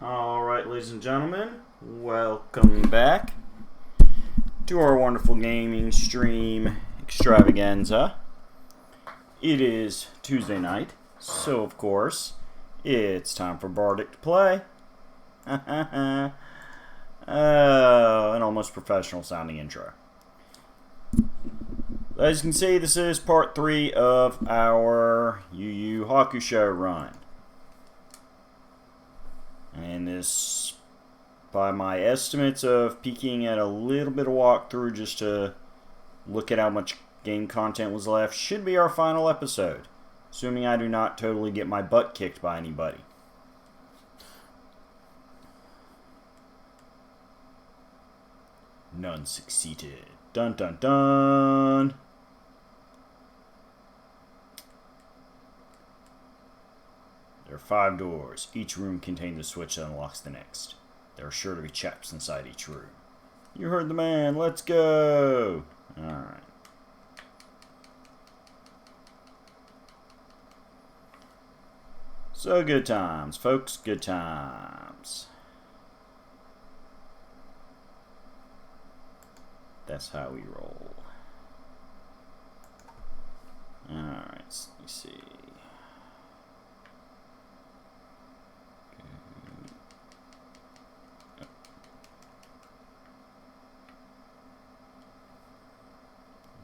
Alright, ladies and gentlemen, welcome back to our wonderful gaming stream extravaganza. It is Tuesday night, so of course, it's time for Bardic to play. Oh, an almost professional sounding intro. As you can see, this is part 3 of our Yu Hakusho run. And this, by my estimates of peeking at a little bit of walkthrough just to look at how much game content was left, should be our final episode. Assuming I do not totally get my butt kicked by anybody. None succeeded. Dun dun dun! There are 5 doors. Each room contains a switch that unlocks the next. There are sure to be chaps inside each room. You heard the man. Let's go! Alright. So good times, folks. Good times. That's how we roll. Alright, let's see.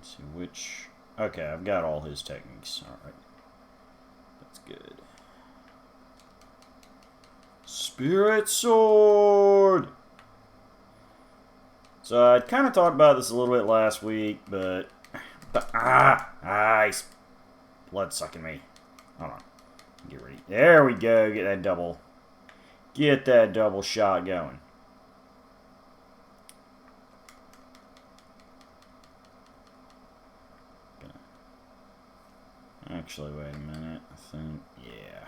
See which... Okay, I've got all his techniques. Alright. That's good. Spirit Sword! So I kind of talked about this a little bit last week, but... He's blood sucking me. Hold on. Get ready. There we go. Get that double. Get that double shot going. Actually, wait a minute. I think, yeah.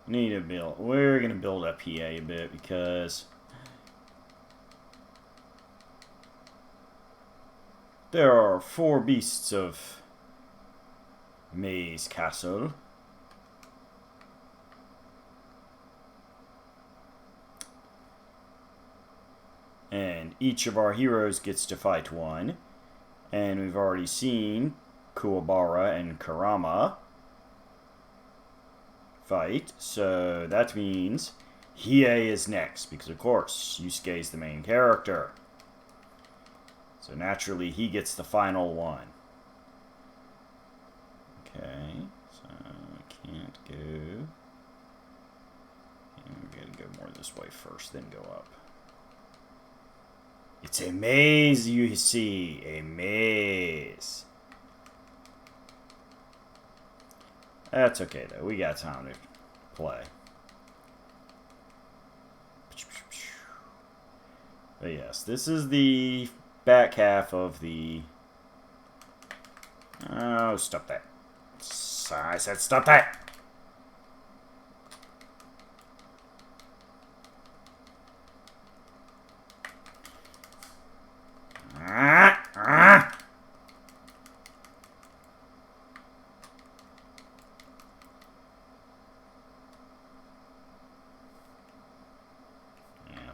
Need to build. We're going to build up PA a bit because there are 4 beasts of Maze Castle. And each of our heroes gets to fight one. And we've already seen Kuwabara and Karama fight, so that means Hiei is next, because of course Yusuke is the main character. So naturally he gets the final one. Okay, so I can't go. I'm gonna go more this way first, then go up. It's a maze, you see, a maze. That's okay, though. We got time to play. But yes, this is the back half of the... Oh, stop that. I said stop that!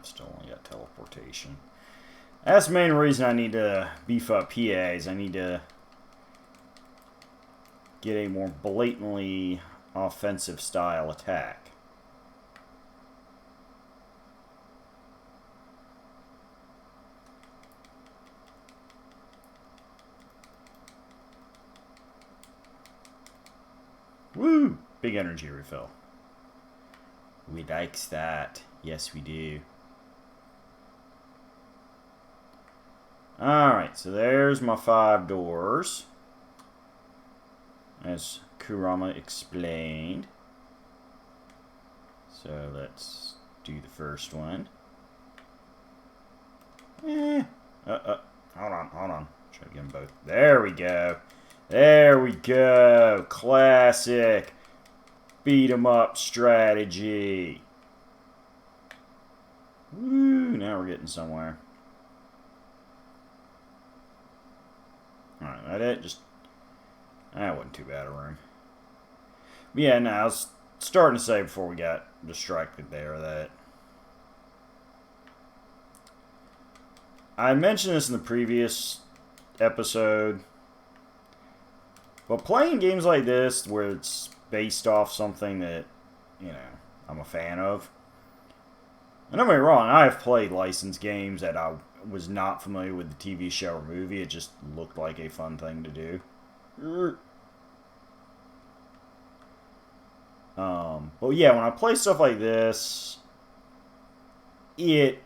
Still only got teleportation. That's the main reason I need to beef up PAs. I need to get a more blatantly offensive style attack. Woo! Big energy refill. We likes that. Yes, we do. Alright, so there's my 5 doors, as Kurama explained. So let's do the first one. Hold on. Try to get them both. There we go. There we go. Classic beat 'em up strategy. Woo, now we're getting somewhere. Alright, that it? That wasn't too bad a room. But yeah, no, I was starting to say before we got distracted there that I mentioned this in the previous episode, but playing games like this where it's based off something that, you know, I'm a fan of. And don't get me wrong, I have played licensed games that I was not familiar with the TV show or movie. It just looked like a fun thing to do. But yeah, when I play stuff like this, it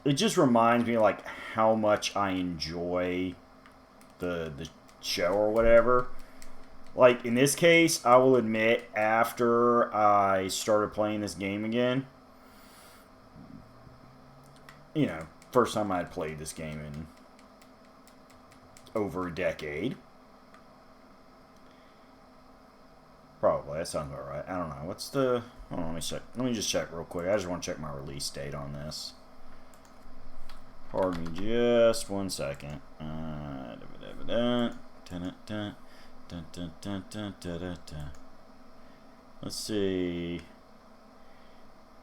just reminds me like how much I enjoy the show or whatever. Like in this case, I will admit, after I started playing this game again, you know, first time I had played this game in over a decade. Probably, that sounds about right. I don't know. What's the... Hold on, let me check. Let me just check real quick. I just want to check my release date on this. Pardon me just 1 second. Let's see.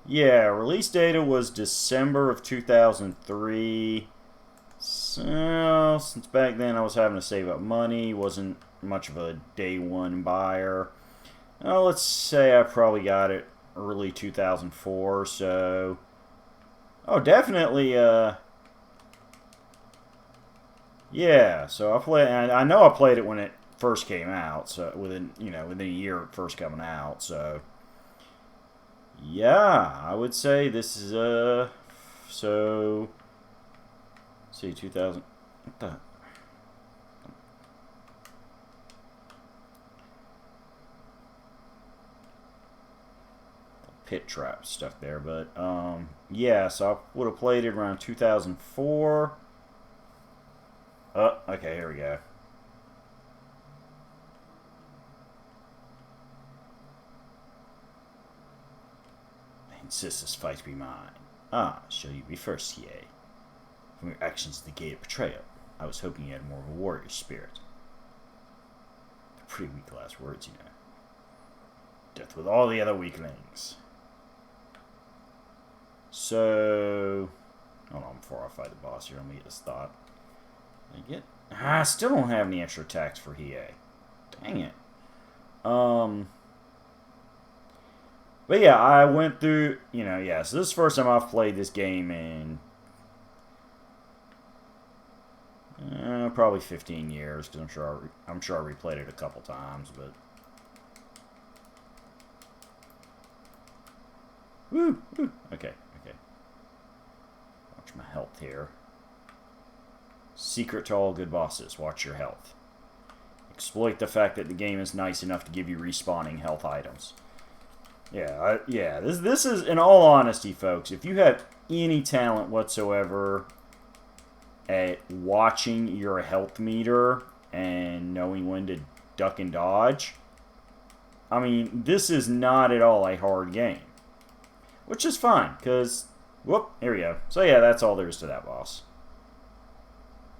Yeah, release date was December of 2003. So, since back then I was having to save up money, wasn't much of a day one buyer. Let's say I probably got it early 2004, so... Oh, definitely, yeah, so I know I played it when it first came out, so within a year of first coming out, so... Yeah, I would say this is, so... Let's see, 2000... What the... Pit trap stuff there, but yeah, so I would have played it around 2004. Oh, okay, here we go. I insist this fight be mine. Ah, shall you be first, yea? From your actions at the gate of betrayal, I was hoping you had more of a warrior spirit. Pretty weak last words, you know. Death with all the other weaklings. So, hold on before I fight the boss here. Let me get this thought. I still don't have any extra attacks for Hiei. Dang it. But yeah, I went through, yeah, so this is the first time I've played this game in probably 15 years, because I'm sure I replayed it a couple times, but woo, okay. Watch my health here. Secret to all good bosses, watch your health. Exploit the fact that the game is nice enough to give you respawning health items. Yeah, this is, in all honesty, folks, if you have any talent whatsoever at watching your health meter and knowing when to duck and dodge, I mean, this is not at all a hard game. Which is fine, because, whoop, here we go. So yeah, that's all there is to that boss.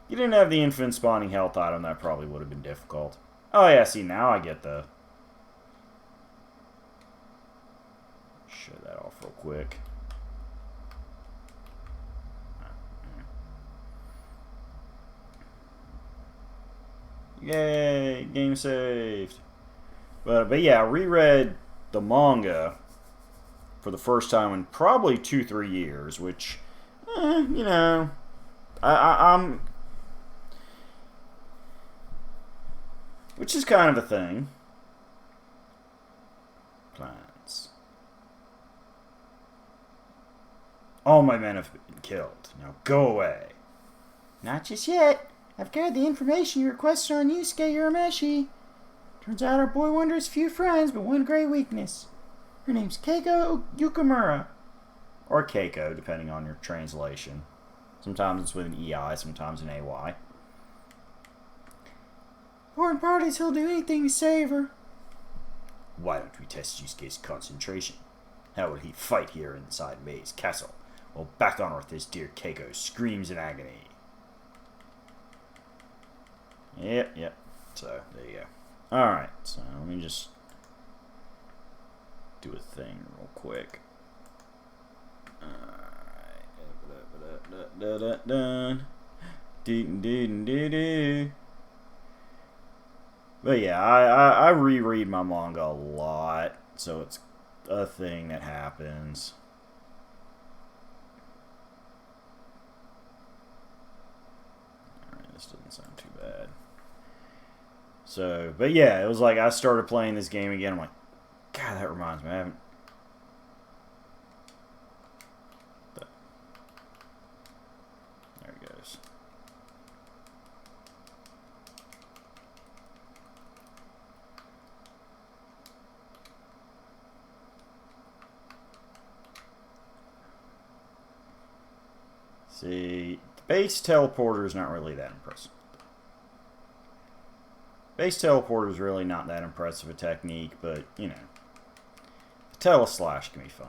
You didn't have the infinite spawning health item, that probably would have been difficult. Oh yeah, see, now I get the... Show that off real quick. Yay, game saved. But yeah, I reread the manga for the first time in probably 2-3 years, which, I'm... Which is kind of a thing. Plans. All my men have been killed. Now go away. Not just yet. I've gathered the information you requested on Yusuke Urameshi. Turns out our boy wonder has few friends, but one great weakness. Her name's Keiko Yukamura. Or Keiko, depending on your translation. Sometimes it's with an EI, sometimes an AY. Important part is he'll do anything to save her. Why don't we test Yusuke's concentration? How would he fight here inside Mei's castle, while back on Earth his dear Keiko screams in agony? Yep. So, there you go. Alright, so let me just... do a thing real quick. But yeah, I reread my manga a lot, so it's a thing that happens. Alright, this doesn't sound too bad. So, but yeah, it was like I started playing this game again. I'm like, God, that reminds me. I haven't. There it goes. See, the base teleporter is not really that impressive. Base teleporter is really not that impressive a technique, but, you know, the teleslash can be fun.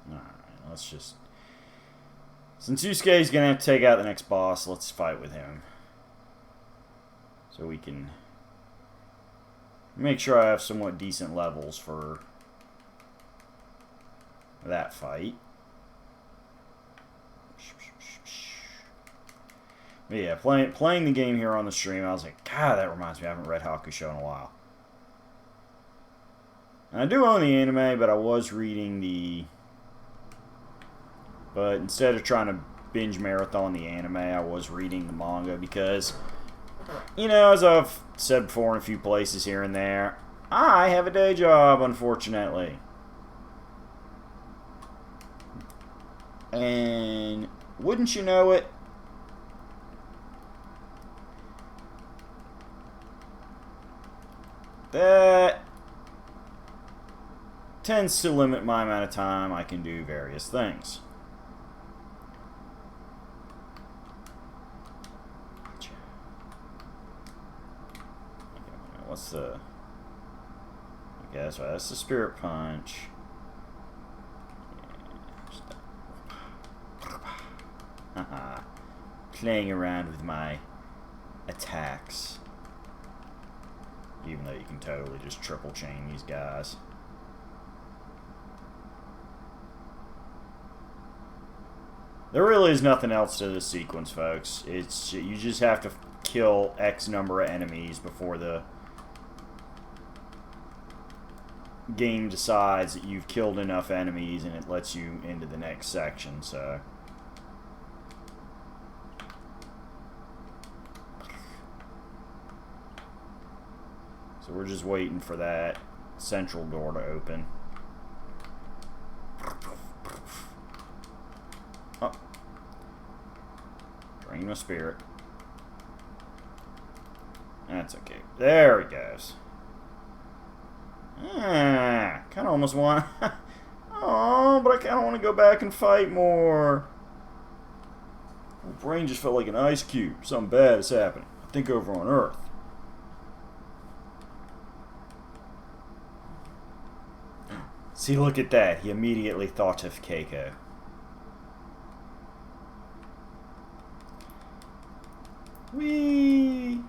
Alright, let's just... Since Yusuke's going to have to take out the next boss, let's fight with him. So we can make sure I have somewhat decent levels for that fight. But yeah, playing the game here on the stream, I was like, God, that reminds me, I haven't read Hakusho in a while. And I do own the anime, but I was reading the... But instead of trying to binge marathon the anime, I was reading the manga because, you know, as I've said before in a few places here and there, I have a day job, unfortunately. And wouldn't you know it, that tends to limit my amount of time I can do various things. What's the... Okay, that's right. That's the Spirit Punch. Haha. Playing around with my attacks. Even though you can totally just triple chain these guys. There really is nothing else to this sequence, folks. It's you just have to kill X number of enemies before the game decides that you've killed enough enemies and it lets you into the next section. So we're just waiting for that central door to open. Oh. Drain my spirit. That's okay. There he goes. Kind of almost want... Oh, but I kind of want to go back and fight more. My brain just felt like an ice cube. Something bad is happening. I think over on Earth. See, look at that. He immediately thought of Keiko. Whee!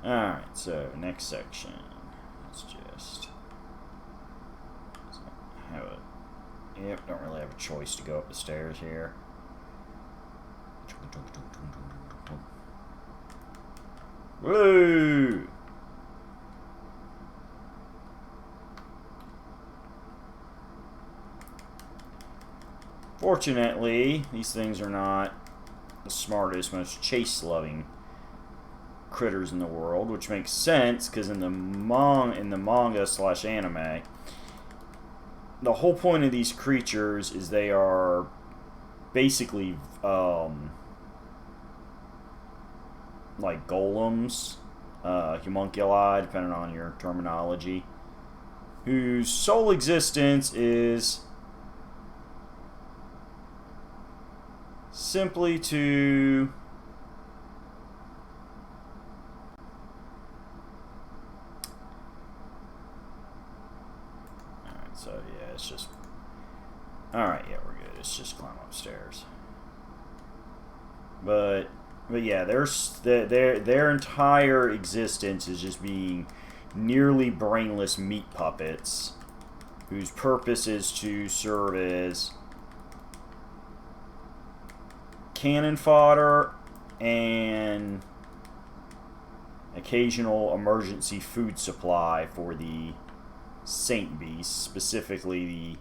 Alright, so next section. Let's just have a... Yep, don't really have a choice to go up the stairs here. Woo! Fortunately, these things are not the smartest, most chase-loving critters in the world, which makes sense because in the manga / anime, the whole point of these creatures is they are basically like golems, homunculi, depending on your terminology, whose sole existence is simply to alright, so yeah, it's just alright, yeah, But yeah, their entire existence is just being nearly brainless meat puppets whose purpose is to serve as cannon fodder and occasional emergency food supply for the Saint Beast, specifically the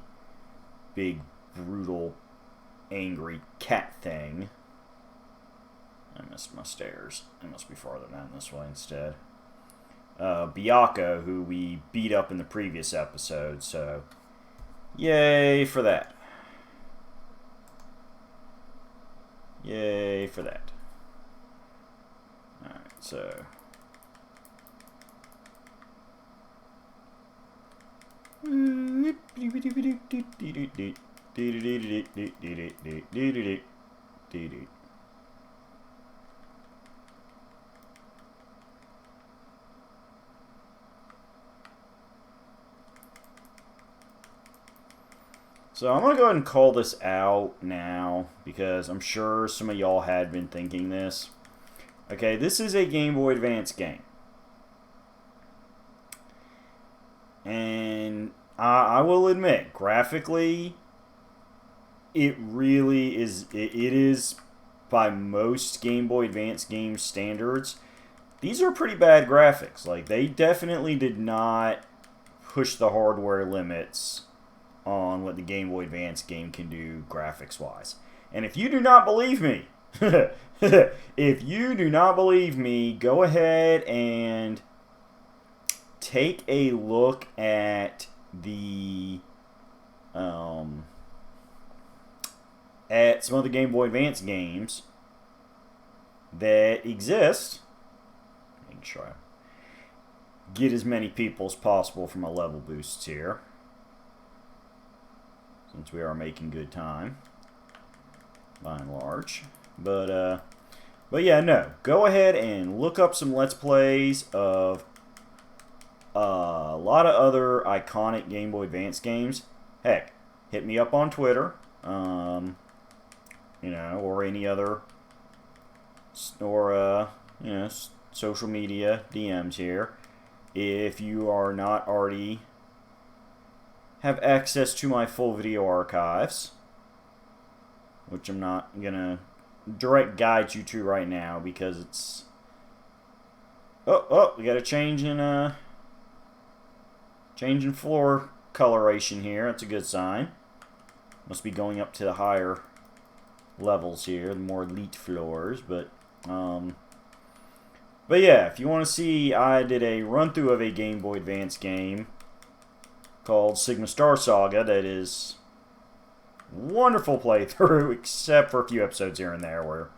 big, brutal, angry cat thing. I missed my stairs. I must be farther down this way instead. Byakko, who we beat up in the previous episode, so yay for that. Yay for that. Alright, so So I'm going to go ahead and call this out now because I'm sure some of y'all had been thinking this. Okay, this is a Game Boy Advance game. And I will admit, graphically, it really is, it is by most Game Boy Advance game standards, these are pretty bad graphics. Like, they definitely did not push the hardware limits on what the Game Boy Advance game can do graphics-wise. And if you do not believe me, if you do not believe me, go ahead and take a look at the at some of the Game Boy Advance games that exist. Make sure I get as many people as possible for my level boosts here, since we are making good time, by and large. But yeah, no. Go ahead and look up some Let's Plays of a lot of other iconic Game Boy Advance games. Heck, hit me up on Twitter, you know, or any other, or you know, social media DMs here. If you are not already have access to my full video archives, which I'm not gonna direct guide you to right now because it's we got a change in floor coloration here. That's a good sign. Must be going up to the higher levels here, the more elite floors. But yeah, if you want to see, I did a run through of a Game Boy Advance game called Sigma Star Saga that is wonderful playthrough, except for a few episodes here and there where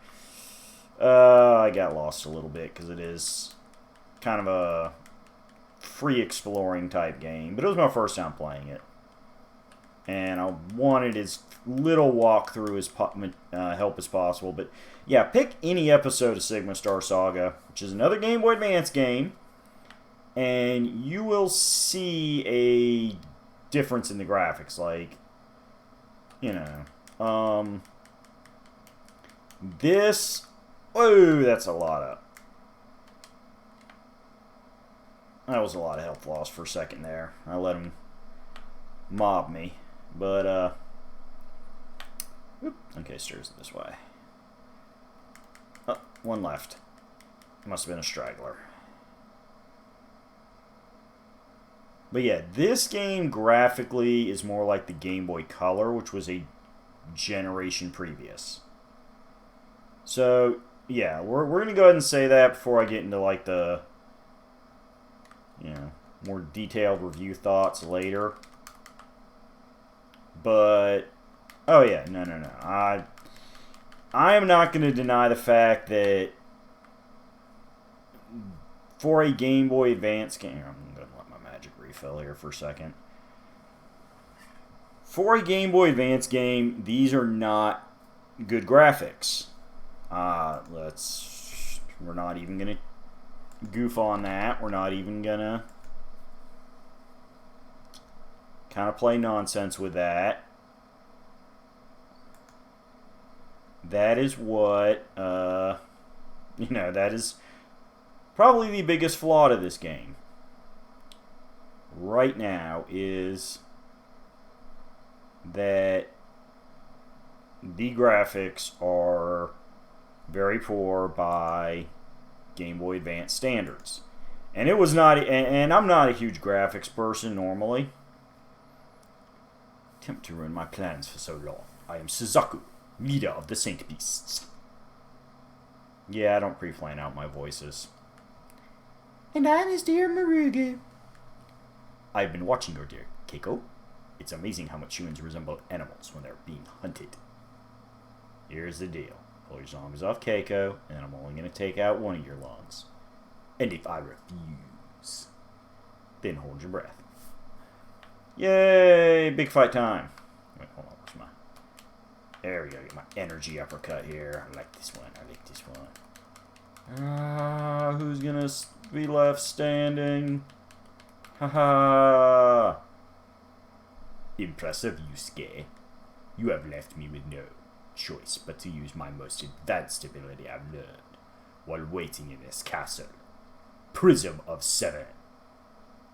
I got lost a little bit because it is kind of a free exploring type game. But it was my first time playing it, and I wanted as little walkthrough as help as possible. But yeah, pick any episode of Sigma Star Saga, which is another Game Boy Advance game, and you will see a difference in the graphics. Like, you know, this, whoa, that's a lot of, that was a lot of health loss for a second there. I let him mob me, but, okay, stairs this way. Oh, one left. Must have been a straggler. But yeah, this game graphically is more like the Game Boy Color, which was a generation previous. So, yeah, we're going to go ahead and say that before I get into, like, the, you know, more detailed review thoughts later. But, oh yeah, no. I am not going to deny the fact that for a Game Boy Advance game, I'm going to let my magic refill here for a second. For a Game Boy Advance game, these are not good graphics. We're not even going to goof on that. We're not even going to kind of play nonsense with that. that is what, that is probably the biggest flaw to this game right now, is that the graphics are very poor by Game Boy Advance standards. And it was not, and I'm not a huge graphics person normally. Attempt to ruin my plans for so long. I am Suzaku, leader of the Saint Beasts. Yeah, I don't pre-plan out my voices. And I'm his dear Marugu. I've been watching your dear Keiko. It's amazing how much humans resemble animals when they're being hunted. Here's the deal. Pull your zombies off Keiko, and I'm only going to take out one of your lungs. And if I refuse, then hold your breath. Yay! Big fight time. Wait, hold on. Where's my... There we go. Get my energy uppercut here. I like this one. I like this one. Who's going to be left standing? Haha! Impressive, Yusuke. You have left me with no choice but to use my most advanced ability I've learned while waiting in this castle. Prism of 7.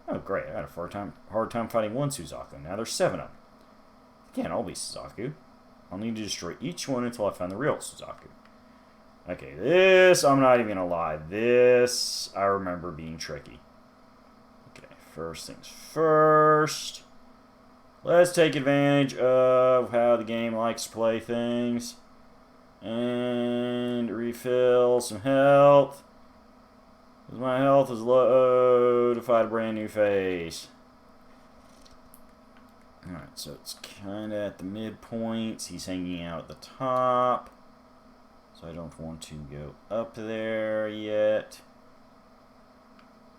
Oh, great. I had a hard time fighting one Suzaku. Now there's 7 of them. Again, I'll be Suzaku. I'll need to destroy each one until I find the real Suzaku. Okay, this, I'm not even going to lie. This, I remember being tricky. Okay, first things first. Let's take advantage of how the game likes to play things. And refill some health. Because my health is low to fight a brand new phase. Alright, so it's kind of at the midpoints. He's hanging out at the top. So I don't want to go up there yet.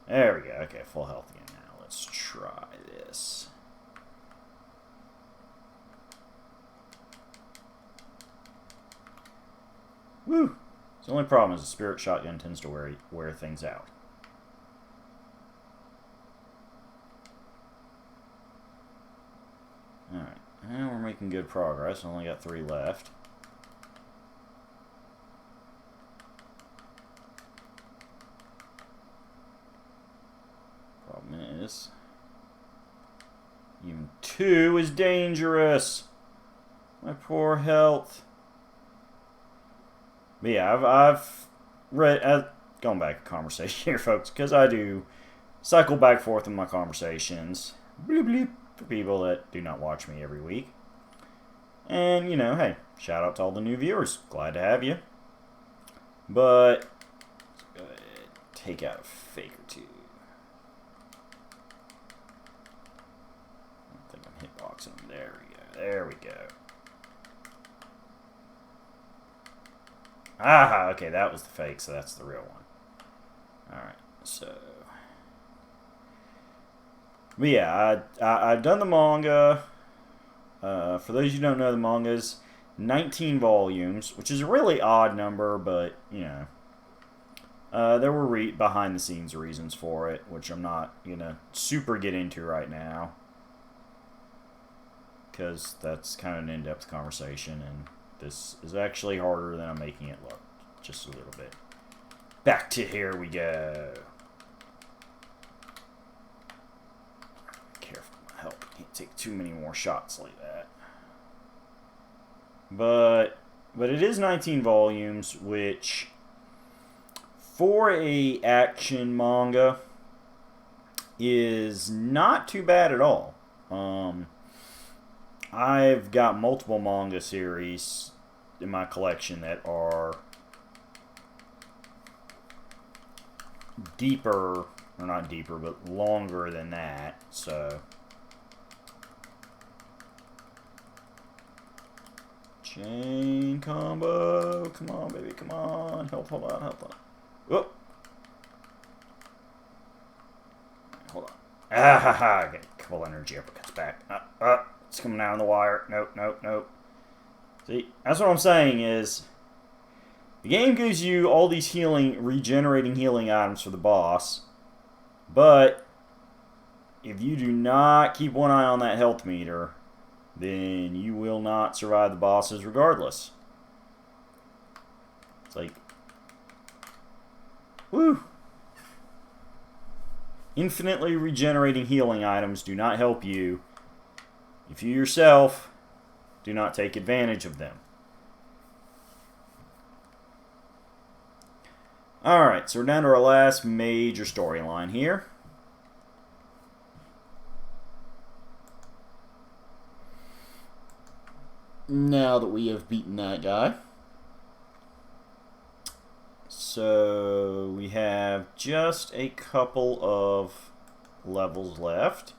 There we go. Okay, full health again now. Let's try this. Woo! The only problem is the spirit shotgun tends to wear things out. Alright, well, we're making good progress. Only got 3 left. Problem is, even 2 is dangerous. My poor health. But yeah, I've read, going back to conversation here, folks, because I do cycle back and forth in my conversations. Bleep, bleep, for people that do not watch me every week. And, hey, shout out to all the new viewers. Glad to have you. But, let's go ahead and take out a fake or 2. I don't think I'm hitboxing them. There we go. There we go. Ah, okay, that was the fake, so that's the real one. Alright, so... But yeah, I've done the manga. For those who don't know, the manga's 19 volumes, which is a really odd number, but, there were behind-the-scenes reasons for it, which I'm not going to super get into right now. Because that's kind of an in-depth conversation, and this is actually harder than I'm making it look. Just a little bit. Back to here we go. Careful with my health. Can't take too many more shots like that. But it is 19 volumes, which for a action manga is not too bad at all. I've got multiple manga series in my collection that are deeper, or not deeper, but longer than that, so. Chain combo, come on baby, come on, hold on. Whoop. Hold on. Ah ha ha, okay, couple energy uppercuts back. It's coming out on the wire. Nope. See, that's what I'm saying is, the game gives you all these regenerating healing items for the boss, but if you do not keep one eye on that health meter, then you will not survive the bosses regardless. It's like, woo. Infinitely regenerating healing items do not help you if you yourself do not take advantage of them. Alright, so we're down to our last major storyline here. Now that we have beaten that guy. So we have just a couple of levels left,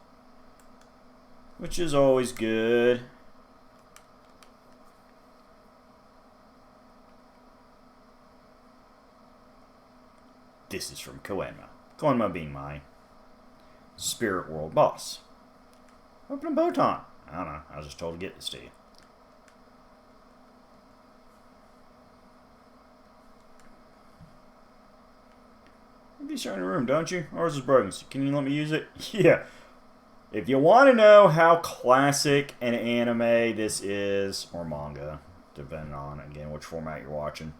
which is always good. This is from Koenma. Koenma being my Spirit World boss. Open a Botan. I don't know. I was just told to get this to you. You show in the room, don't you? Ours is broken. So can you let me use it? Yeah. If you want to know how classic an anime this is, or manga, depending on, again, which format you're watching.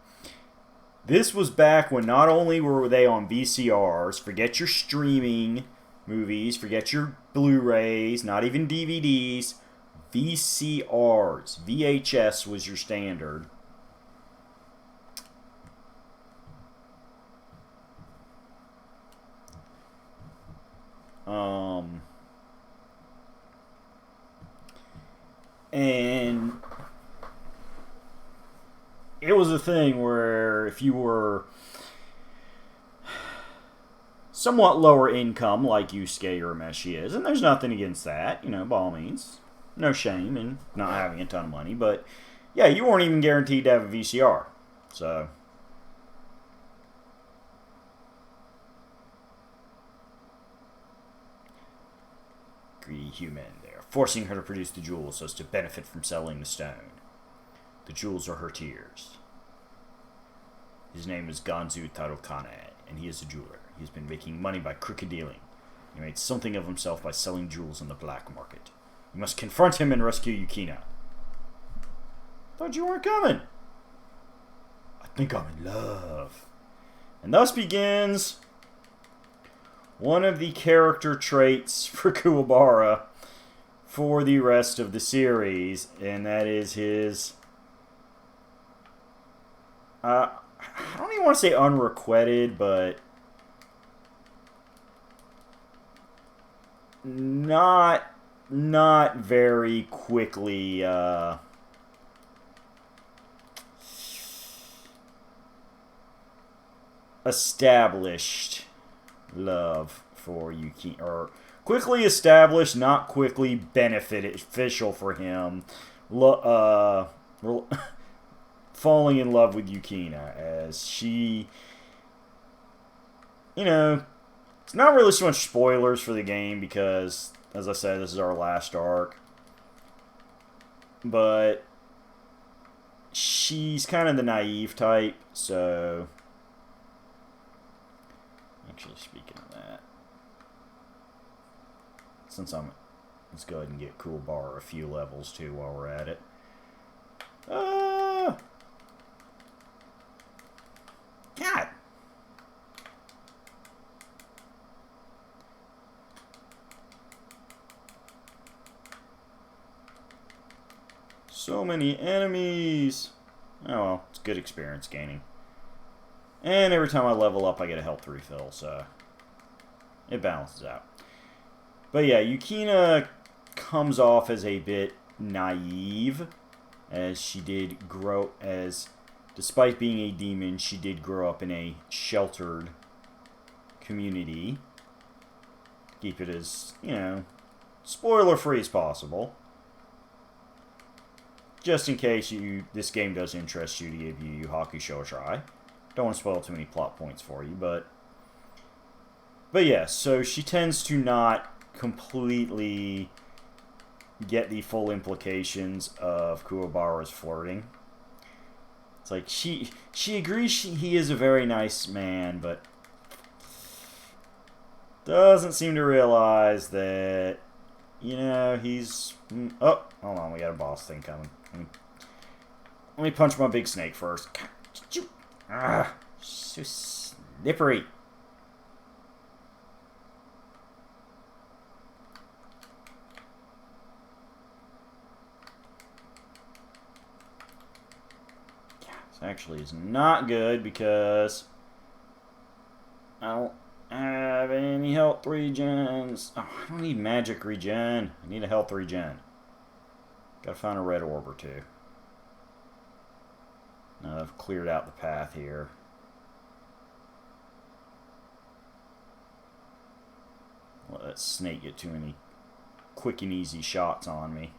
This was back when not only were they on VCRs, forget your streaming movies, forget your Blu-rays, not even DVDs, VCRs. VHS was your standard. And it was a thing where if you were somewhat lower income, like Yusuke or Meshi is, and there's nothing against that, you know, by all means, no shame in not having a ton of money, but yeah, you weren't even guaranteed to have a VCR, so. Greedy human. They're forcing her to produce the jewels so as to benefit from selling the stone. The jewels are her tears. His name is Ganzu Tarokane, and he is a jeweler. He has been making money by crooked dealing. He made something of himself by selling jewels on the black market. You must confront him and rescue Yukina. Thought you weren't coming. I think I'm in love. And thus begins one of the character traits for Kuwabara for the rest of the series, and that is his I don't even want to say unrequited, but not very quickly established love for Yuki, or quickly established, not quickly beneficial for him. Falling in love with Yukina, as she, you know, it's not really so much spoilers for the game because, as I said, this is our last arc. But she's kind of the naive type, so. Actually, speaking of that, let's go ahead and get Kuwabara a few levels too while we're at it. God. So many enemies. Oh well, it's good experience gaining. And every time I level up, I get a health refill, so it balances out. But yeah, Yukina comes off as a bit naive, as she did grow as... Despite being a demon, she did grow up in a sheltered community. Keep it as, you know, spoiler-free as possible. Just in case this game does interest you to give you Hakusho a try. Don't want to spoil too many plot points for you, but yeah, so she tends to not completely get the full implications of Kuwabara's flirting. It's like, she agrees he is a very nice man, but doesn't seem to realize that, you know, he's... Oh, hold on, we got a boss thing coming. Let me punch my big snake first. Ah, so slippery. Yeah, this actually is not good because I don't have any health regens. Oh, I don't need magic regen. I need a health regen. Gotta find a red orb or two. Now I've cleared out the path here. Let that snake get too many quick and easy shots on me.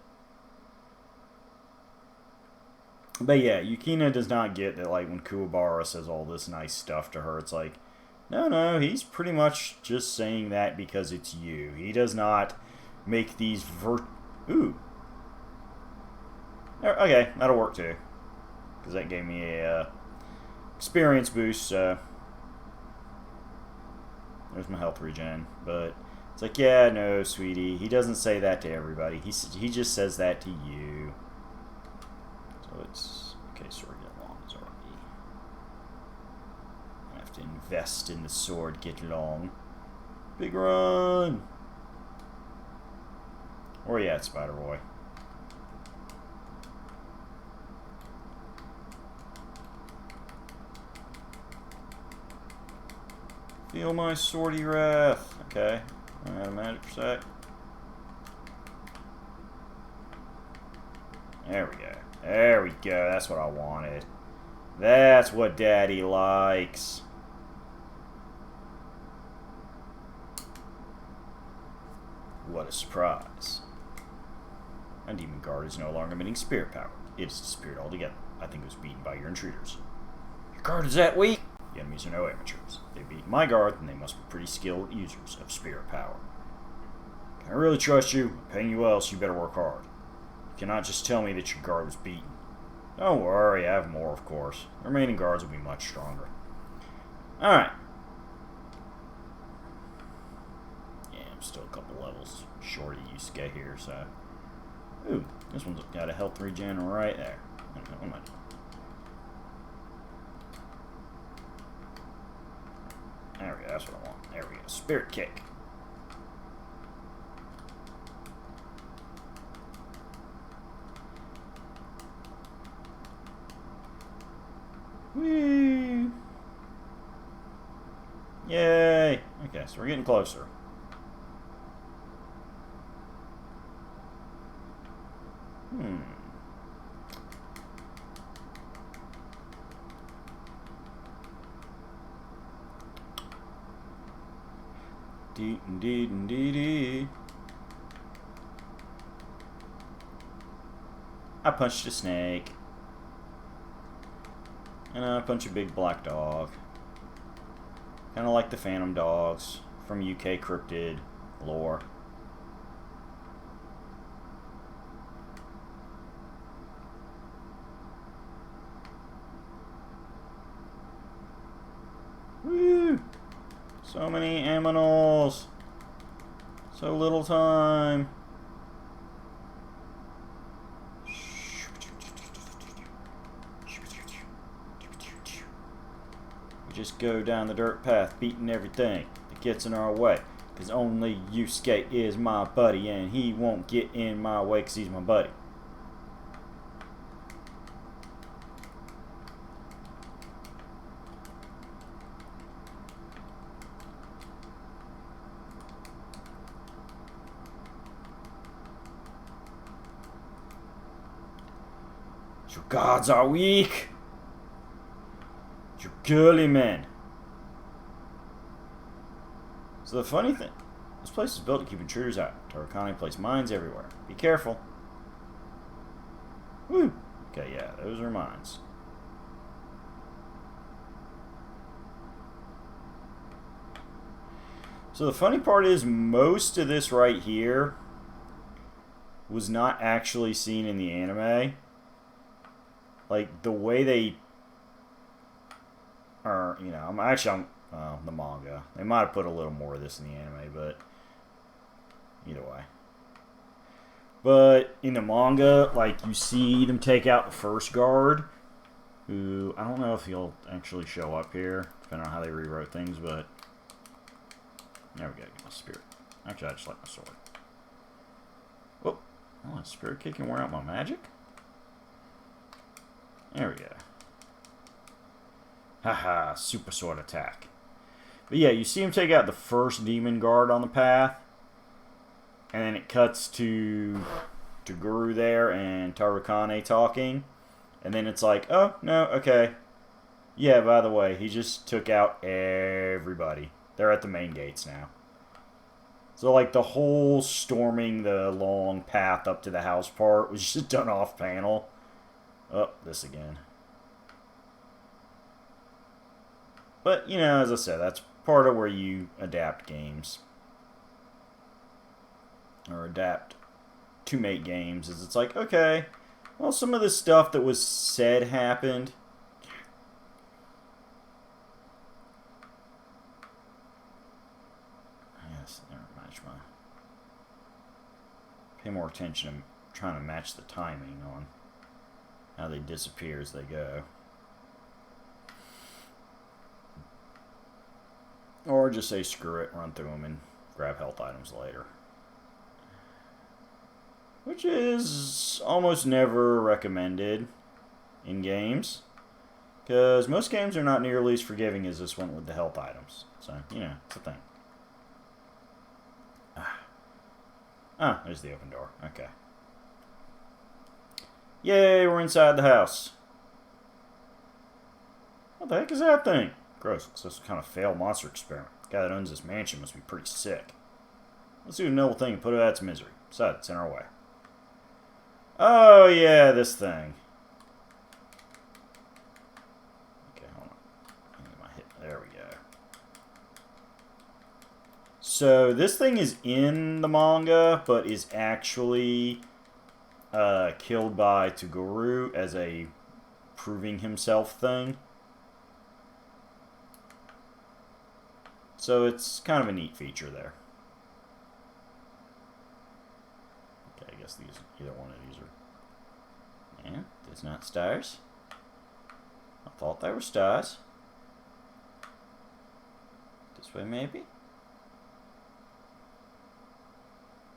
But yeah, Yukina does not get that, like, when Kuwabara says all this nice stuff to her, it's like, no, he's pretty much just saying that because it's you. He does not make these Ooh. Okay, that'll work too. Because that gave me a experience boost, so there's my health regen. But it's like, yeah, no, sweetie, he doesn't say that to everybody. He just says that to you. So it's okay. Sword get long is already. I have to invest in the sword get long. Big run. Where you at, Spider Boy? Feel my swordy wrath. Okay. I got a magic for a sec. There we go. There we go. That's what I wanted. That's what Daddy likes. What a surprise. My demon guard is no longer emitting spirit power. It is disappeared altogether. I think it was beaten by your intruders. Your guard is that weak? The enemies are no amateurs. If they beat my guard, then they must be pretty skilled users of spirit power. Can I really trust you? I'm paying you well, so you better work hard. You cannot just tell me that your guard was beaten. Don't worry, I have more, of course. The remaining guards will be much stronger. Alright. Yeah, I'm still a couple levels short of Yusuke here, so... Ooh, this one's got a health regen right there. What am I doing? There we go, that's what I want. There we go. Spirit kick. Whee! Yay! Okay, so we're getting closer. Dee. I punched a snake. And I punched a big black dog. Kind of like the Phantom Dogs from UK cryptid lore. Woo! So many aminals. So little time. We just go down the dirt path, beating everything that gets in our way. Because only Yusuke is my buddy, and he won't get in my way because he's my buddy. Your gods are weak. You girly men. So the funny thing, this place is built to keep intruders out. Tarakani place mines everywhere. Be careful. Woo! Okay, yeah, those are mines. So the funny part is most of this right here was not actually seen in the anime. Like, the way they are, you know, the manga. They might have put a little more of this in the anime, but either way. But in the manga, like, you see them take out the first guard, who I don't know if he'll actually show up here, depending on how they rewrote things, but there we go, get my spirit. Actually, I just like my sword. Oh, a spirit kick can wear out my magic? There we go. Haha, super sword attack. But yeah, you see him take out the first demon guard on the path, and then it cuts to Guru there and Tarukane talking, and then it's like, oh, no, okay. Yeah, by the way, he just took out everybody. They're at the main gates now. So, like, the whole storming the long path up to the house part was just done off panel. Oh, this again. But, you know, as I said, that's part of where you adapt games. Or adapt to make games. Is it's like, okay, well, some of the stuff that was said happened. Yes, never mind. Pay more attention to trying to match the timing on how they disappear as they go. Or just say screw it, run through them and grab health items later. Which is almost never recommended in games. Because most games are not nearly as forgiving as this one with the health items. So, you know, it's a thing. Ah, there's the open door. Okay. Yay, we're inside the house. What the heck is that thing? Gross. It's some kind of failed monster experiment. The guy that owns this mansion must be pretty sick. Let's do a noble thing and put it out of its misery. Besides, it's in our way. Oh, yeah, this thing. Okay, hold on. There we go. So, this thing is in the manga, but is actually killed by Toguro as a proving himself thing. So, it's kind of a neat feature there. Okay, I guess either one of these are... Yeah, there's not stars. I thought they were stars. This way, maybe?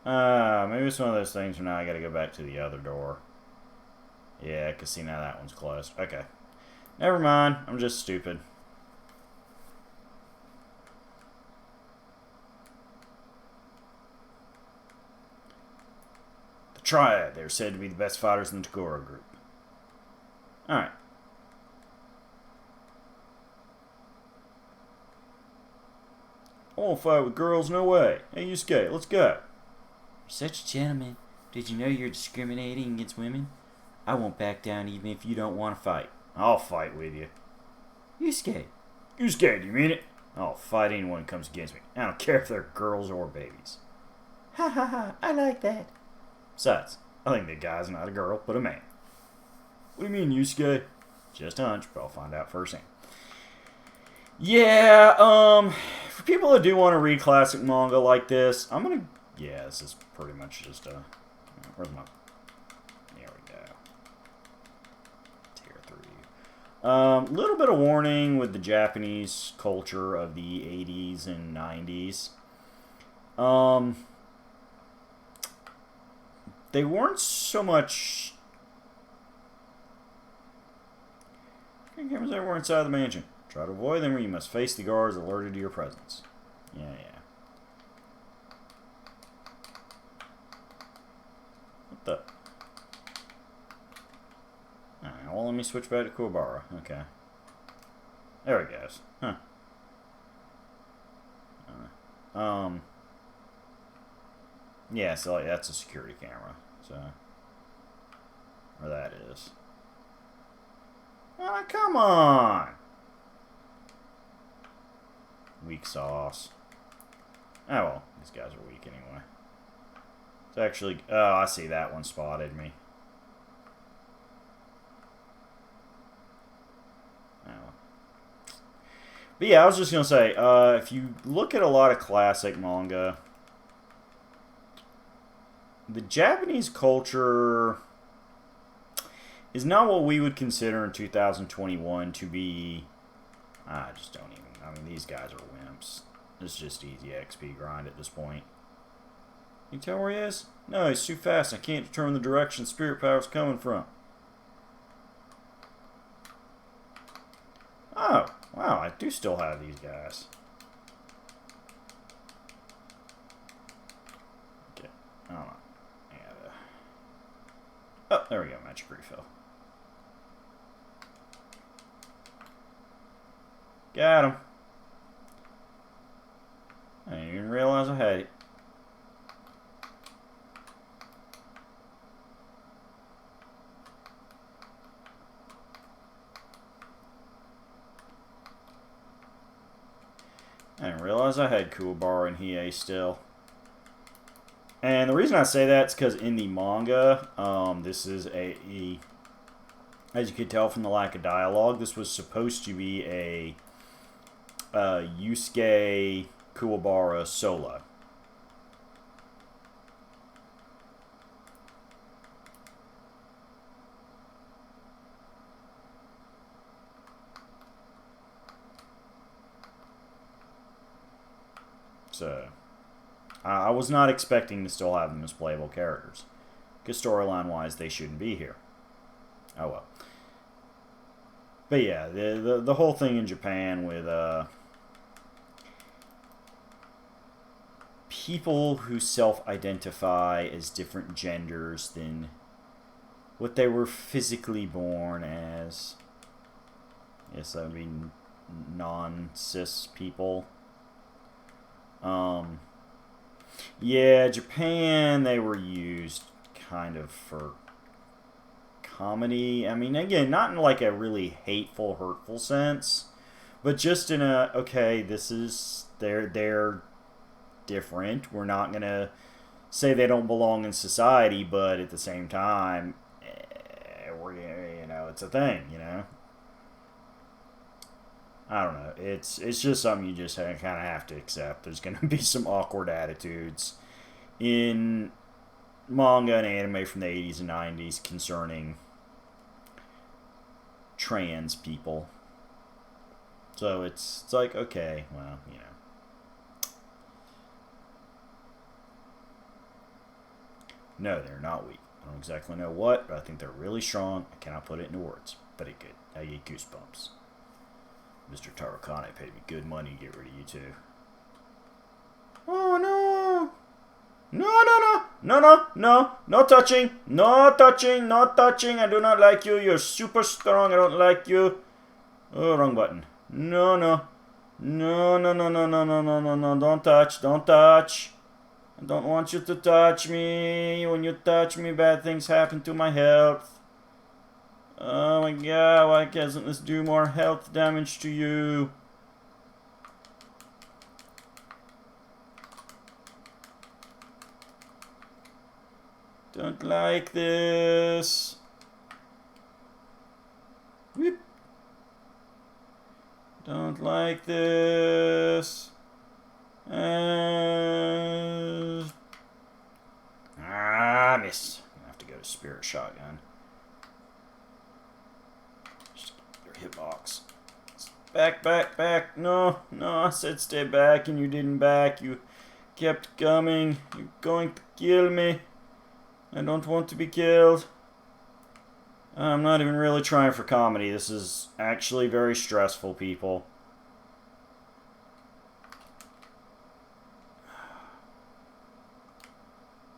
Maybe it's one of those things where now I gotta go back to the other door. Yeah, because see, now that one's closed. Okay. Never mind. I'm just stupid. The Triad. They're said to be the best fighters in the Toguro group. Alright. I won't fight with girls, no way. Hey, Yusuke, let's go. You're such a gentleman. Did you know you're discriminating against women? I won't back down even if you don't want to fight. I'll fight with you. Yusuke. Yusuke, do you mean it? I'll fight anyone who comes against me. I don't care if they're girls or babies. Ha ha ha, I like that. Besides, I think the guy's not a girl, but a man. What do you mean, Yusuke? Just a hunch, but I'll find out firsthand. Yeah, for people that do want to read classic manga like this, I'm gonna... Yeah, this is pretty much just a... Where's my... There we go. Tier 3. Little bit of warning with the Japanese culture of the 80s and 90s. They weren't so much... Cameras everywhere inside the mansion. Try to avoid them or you must face the guards alerted to your presence. Yeah. What the? Alright, well, let me switch back to Kuwabara. Okay. There it goes. Huh. Yeah, so like, that's a security camera. So. Or that is. Oh, come on! Weak sauce. Oh well, these guys are weak anyway. It's actually... Oh, I see that one spotted me. Oh. But yeah, I was just going to say, if you look at a lot of classic manga, the Japanese culture is not what we would consider in 2021 to be... I just don't even... I mean, these guys are wimps. It's just easy XP grind at this point. You tell where he is? No, he's too fast. I can't determine the direction spirit power's coming from. Oh, wow, I do still have these guys. Okay, I don't know. Oh, there we go, magic refill. Got him. I didn't even realize I had it. I didn't realize I had Kuwabara and Hiei still. And the reason I say that is because in the manga, this is as you could tell from the lack of dialogue, this was supposed to be a Yusuke Kuwabara solo. So, I was not expecting to still have them as playable characters. Because storyline-wise, they shouldn't be here. Oh well. But yeah, the whole thing in Japan with people who self-identify as different genders than what they were physically born as. Yes, that would be non-cis people. Yeah, Japan, they were used kind of for comedy. I mean, again, not in like a really hateful, hurtful sense, but just in a, okay, this is, they're different. We're not going to say they don't belong in society, but at the same time, it's a thing, I don't know. It's just something you just kind of have to accept. There's going to be some awkward attitudes in manga and anime from the 80s and 90s concerning trans people. So it's like, okay, well, No, they're not weak. I don't exactly know what, but I think they're really strong. I cannot put it into words, but it good. I get goosebumps. Mr. Tarakane paid me good money to get rid of you two. Oh no! No touching! No touching! I do not like you. You're super strong. I don't like you. Oh, wrong button. No. Don't touch. I don't want you to touch me. When you touch me, bad things happen to my health. Oh my god, why doesn't this do more health damage to you? Don't like this. Whoop. Don't like this. Miss. I have to go to Spirit Shotgun. Hitbox. Back. No, I said stay back and you didn't back. You kept coming. You're going to kill me. I don't want to be killed. I'm not even really trying for comedy. This is actually very stressful, people.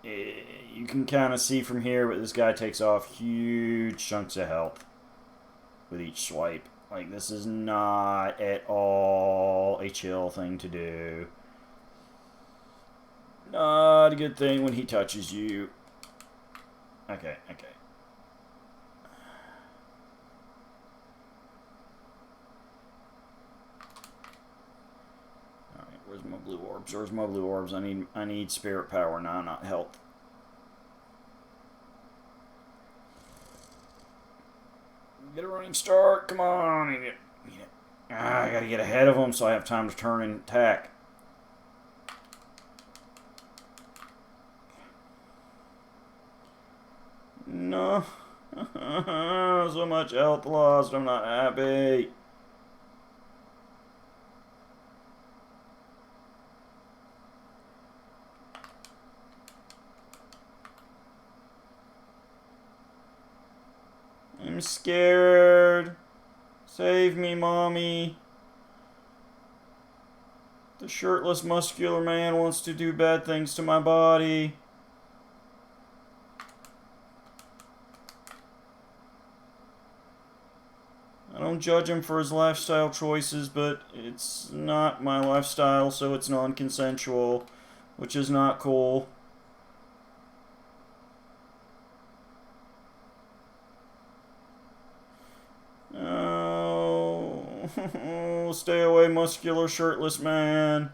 You can kind of see from here, but this guy takes off huge chunks of health with each swipe. Like, this is not at all a chill thing to do. Not a good thing when he touches you. Okay. Alright, where's my blue orbs? I need spirit power now, not health. Get a running start. Come on. Need it. I gotta get ahead of them so I have time to turn and attack. No. So much health lost, I'm not happy. I'm scared. Save me, mommy. The shirtless muscular man wants to do bad things to my body. I don't judge him for his lifestyle choices, but it's not my lifestyle, so it's non-consensual, which is not cool. Oh, stay away, muscular shirtless man.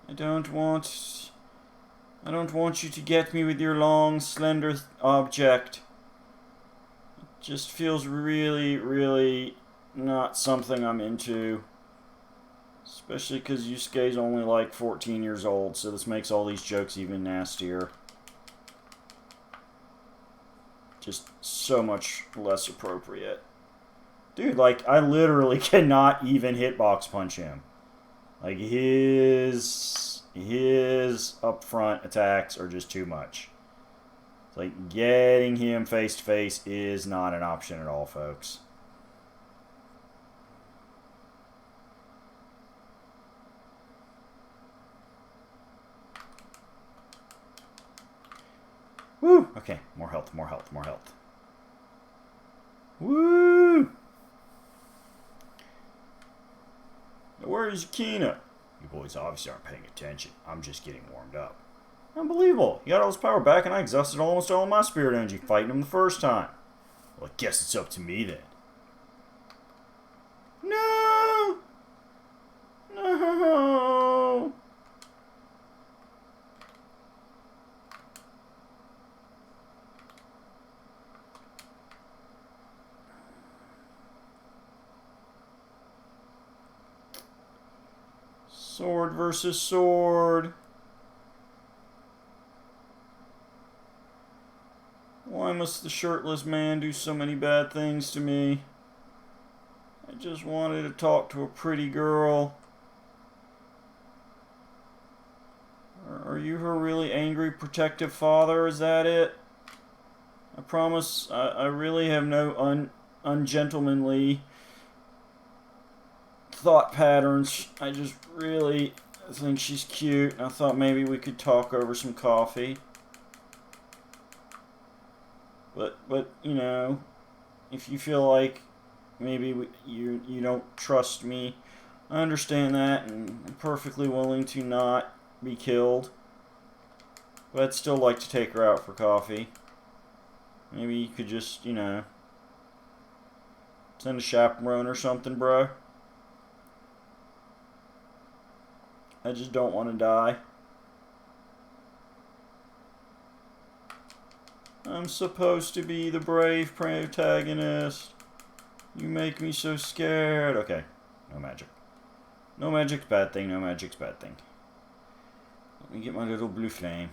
I don't want you to get me with your long, slender object. It just feels really, really not something I'm into. Especially because Yusuke's only like 14 years old, so this makes all these jokes even nastier. Just so much less appropriate. Dude, like, I literally cannot even hitbox punch him. Like, his upfront attacks are just too much. It's like, getting him face to face is not an option at all, folks. Woo! Okay, more health, more health, more health. Woo! Where is Kina? You boys obviously aren't paying attention. I'm just getting warmed up. Unbelievable. He got all his power back and I exhausted almost all of my spirit energy fighting him the first time. Well, I guess it's up to me then. No! No! Sword versus sword. Why must the shirtless man do so many bad things to me? I just wanted to talk to a pretty girl. Are you her really angry, protective father? Is that it? I promise I really have no ungentlemanly thought patterns. I just really think she's cute. I thought maybe we could talk over some coffee. But you know, if you feel like maybe you don't trust me, I understand that, and I'm perfectly willing to not be killed. But I'd still like to take her out for coffee. Maybe you could just, you know, send a chaperone or something, bro. I just don't want to die. I'm supposed to be the brave protagonist. You make me so scared. Okay, no magic. No magic's bad thing, no magic's bad thing. Let me get my little blue flame.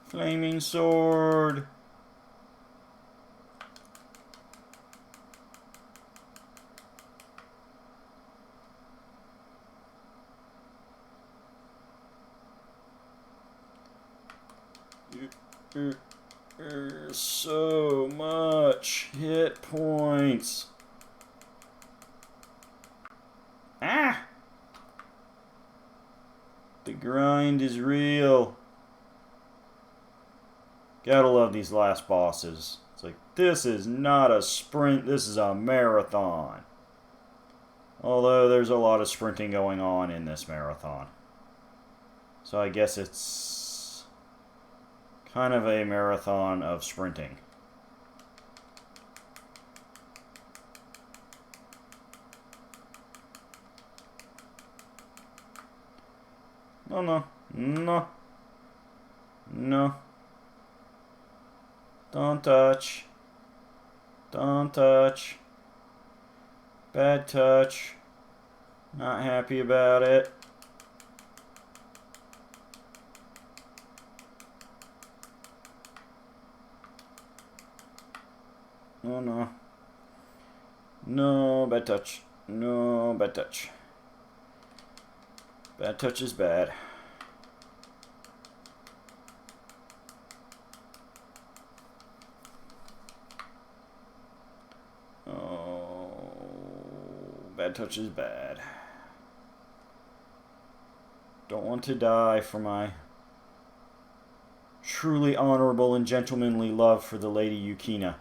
Flaming sword. So much hit points. Ah! The grind is real. Gotta love these last bosses. It's like, this is not a sprint, this is a marathon. Although there's a lot of sprinting going on in this marathon. So I guess it's kind of a marathon of sprinting. No, no, no, no. Don't touch. Don't touch. Bad touch. Not happy about it. Oh no. No, bad touch. No, bad touch. Bad touch is bad. Oh, bad touch is bad. Don't want to die for my truly honorable and gentlemanly love for the Lady Yukina,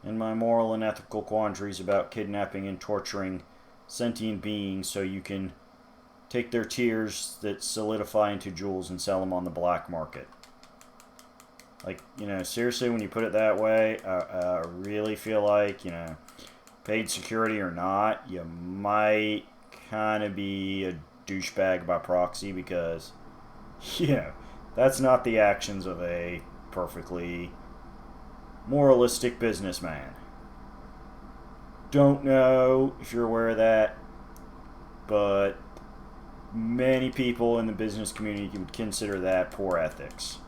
and my moral and ethical quandaries about kidnapping and torturing sentient beings so you can take their tears that solidify into jewels and sell them on the black market. Like, you know, seriously, when you put it that way, I really feel like, you know, paid security or not, you might kind of be a douchebag by proxy, because, you know, that's not the actions of a perfectly moralistic businessman. Don't know if you're aware of that, but many people in the business community would consider that poor ethics.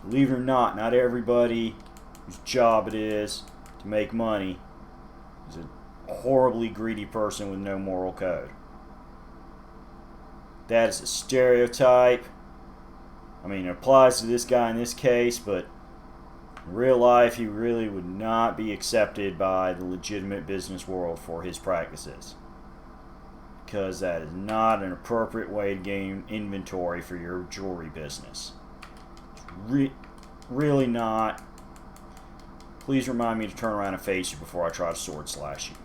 Believe it or not everybody whose job it is to make money is a horribly greedy person with no moral code. That is a stereotype. I mean, it applies to this guy in this case, but in real life, he really would not be accepted by the legitimate business world for his practices, because that is not an appropriate way to gain inventory for your jewelry business. It's really not. Please remind me to turn around and face you before I try to sword slash you,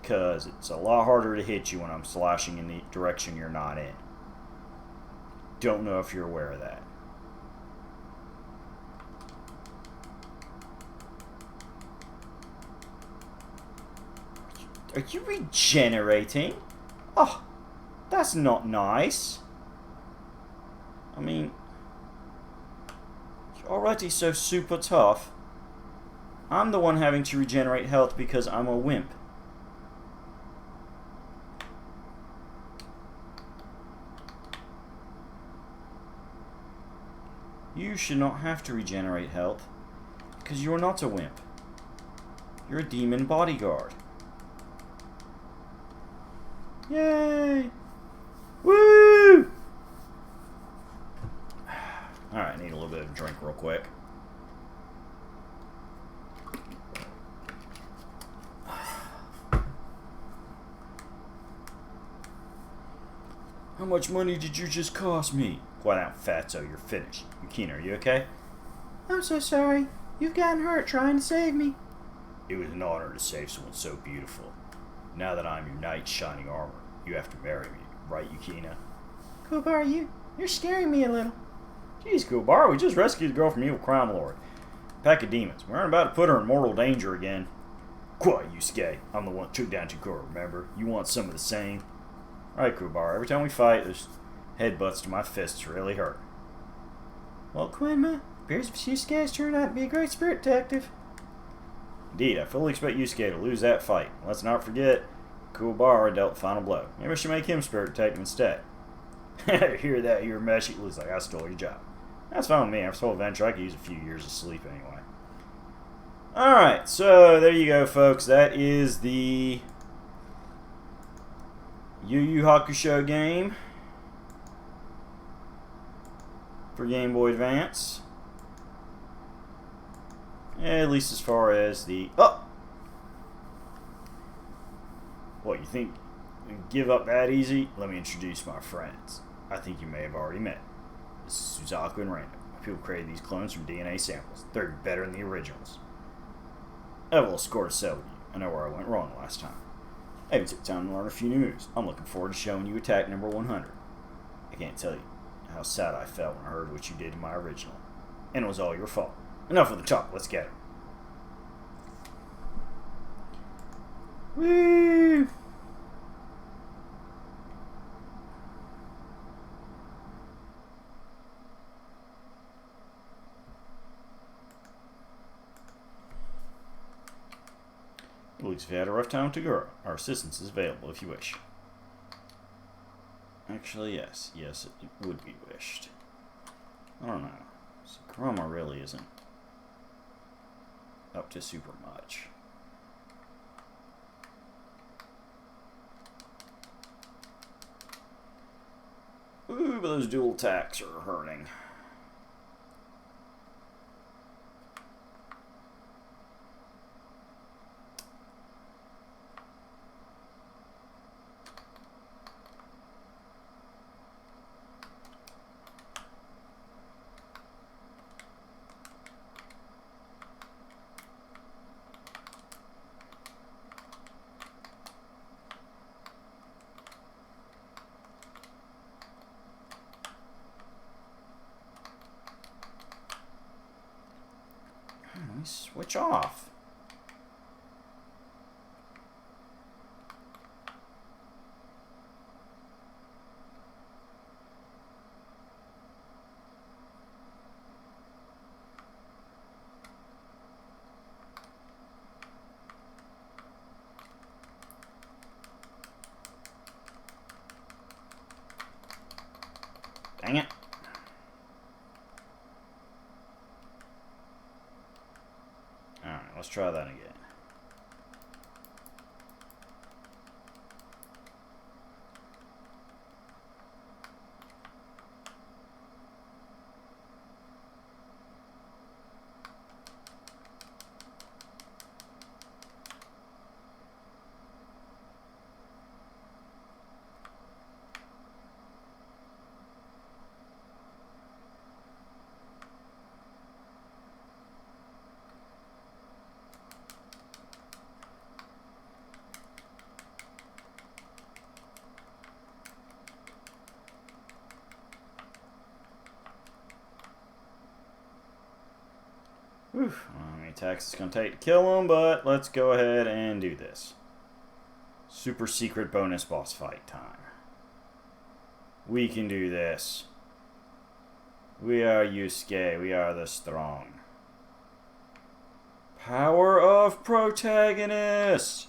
because it's a lot harder to hit you when I'm slashing in the direction you're not in. Don't know if you're aware of that. Are you regenerating? Oh, that's not nice. I mean, you're already so super tough. I'm the one having to regenerate health because I'm a wimp. You should not have to regenerate health, because you're not a wimp. You're a demon bodyguard. Yay! Woo! Alright, I need a little bit of a drink real quick. How much money did you just cost me? Quiet out, fatso, you're finished. Yukina, are you okay? I'm so sorry. You've gotten hurt trying to save me. It was an honor to save someone so beautiful. Now that I'm your knight in shining armor, you have to marry me, right, Yukina? Kubar, you're scaring me a little. Jeez, Kubar, we just rescued the girl from evil crime lord. Pack of demons. We aren't about to put her in mortal danger again. Quiet, Yusuke. I'm the one that took down Chikoro, remember? You want some of the same? Alright, Kubar, every time we fight, there's headbutts to my fists really hurt. Well, Quinma, appears Yusuke's turned out to be a great spirit detective. Indeed, I fully expect Yusuke to lose that fight. Let's not forget, Kuwabara dealt the final blow. Maybe I should make him spirit detective instead. Hear that, you're meshy. Looks like I stole your job. That's fine with me. After this whole adventure, I could use a few years of sleep anyway. Alright, so there you go, folks. That is the Yu Yu Hakusho game for Game Boy Advance. At least as far as the... Oh! What, you think we can give up that easy? Let me introduce my friends. I think you may have already met. This is Suzaku and Random. People created these clones from DNA samples. They're better than the originals. I have a little score to settle with you. I know where I went wrong last time. I even took time to learn a few new moves. I'm looking forward to showing you attack number 100. I can't tell you how sad I felt when I heard what you did to my original. And it was all your fault. Enough of the talk, let's get it. Woo! It looks if you had a rough time with Tagura. Our assistance is available if you wish. Actually, yes. Yes, it would be wished. I don't know. So Chroma really isn't up to super much. Ooh, but those dual attacks are hurting. Let me switch off. Dang it. Alright, let's try that again. Whew. How many attacks it's going to take to kill him, but let's go ahead and do this. Super secret bonus boss fight time. We can do this. We are Yusuke. We are the strong. Power of protagonist.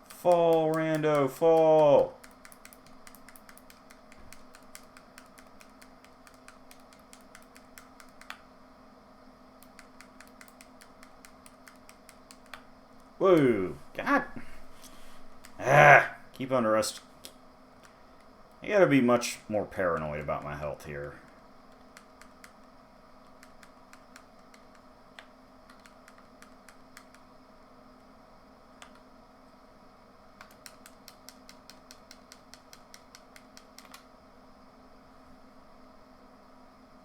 Fall, Rando, fall. Whoa, God. Keep under us. I gotta be much more paranoid about my health here.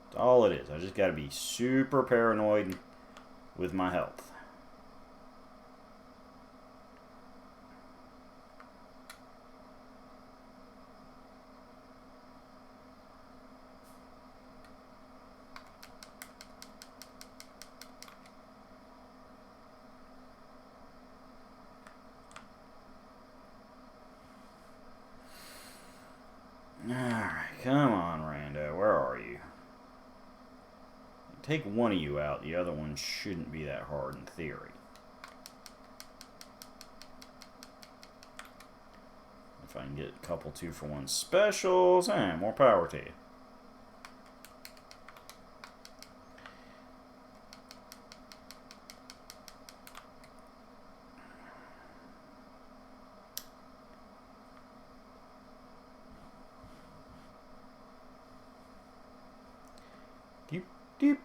That's all it is. I just gotta be super paranoid with my health. Alright, come on, Rando. Where are you? Take one of you out. The other one shouldn't be that hard in theory. If I can get a couple 2-for-1 specials, more power to you. Doop, doop.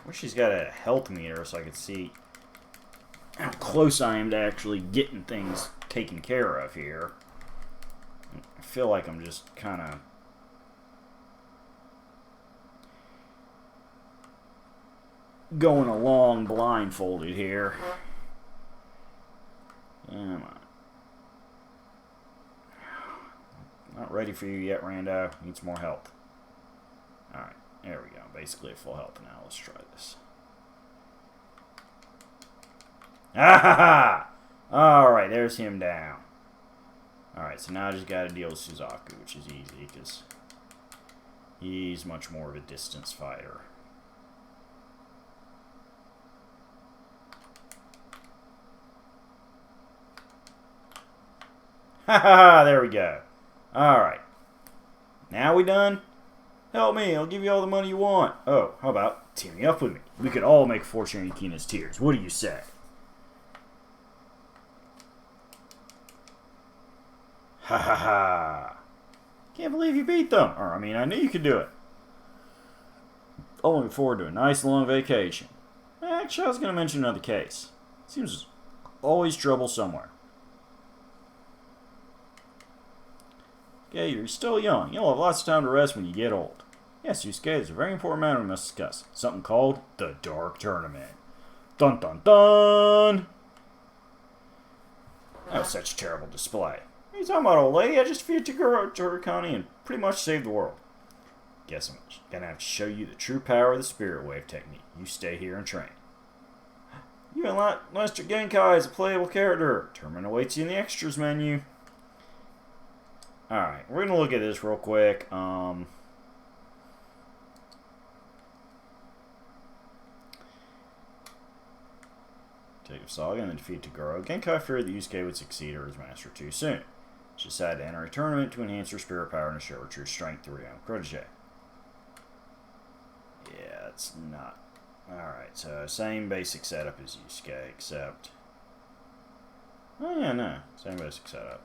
I wish he's got a health meter so I could see how close I am to actually getting things taken care of here. I feel like I'm just kind of going along blindfolded here. Come on. Not ready for you yet, Rando. Need some more health. Alright, there we go. Basically at full health now. Let's try this. Ah! Alright, there's him down. Alright, so now I just gotta deal with Suzaku, which is easy, because he's much more of a distance fighter. Ha ha ha, there we go. Alright. Now we done? Help me, I'll give you all the money you want. Oh, how about teaming up with me? We could all make a fortune in Kina's tears. What do you say? Ha ha ha. Can't believe you beat them. Or, I mean, I knew you could do it. I'm looking forward to a nice long vacation. Actually, I was going to mention another case. Seems always trouble somewhere. Okay, you're still young. You'll have lots of time to rest when you get old. Yes, Yusuke, there's a very important matter we must discuss. Something called the Dark Tournament. Dun dun dun! That was such a terrible display. What are you talking about, old lady? I just defeated Turkani and pretty much saved the world. Guess I'm gonna have to show you the true power of the Spirit Wave technique. You stay here and train. You unlock Master Genkai as a playable character. Tournament awaits you in the extras menu. Alright, we're going to look at this real quick. Take a Saga and then defeat Toguro. Genkai feared that Yusuke would succeed or his master too soon. She decided to enter a tournament to enhance her spirit power and to show her true strength through her own protege. Yeah, it's not... Alright, so same basic setup as Yusuke, except... Oh yeah, no. Same basic setup.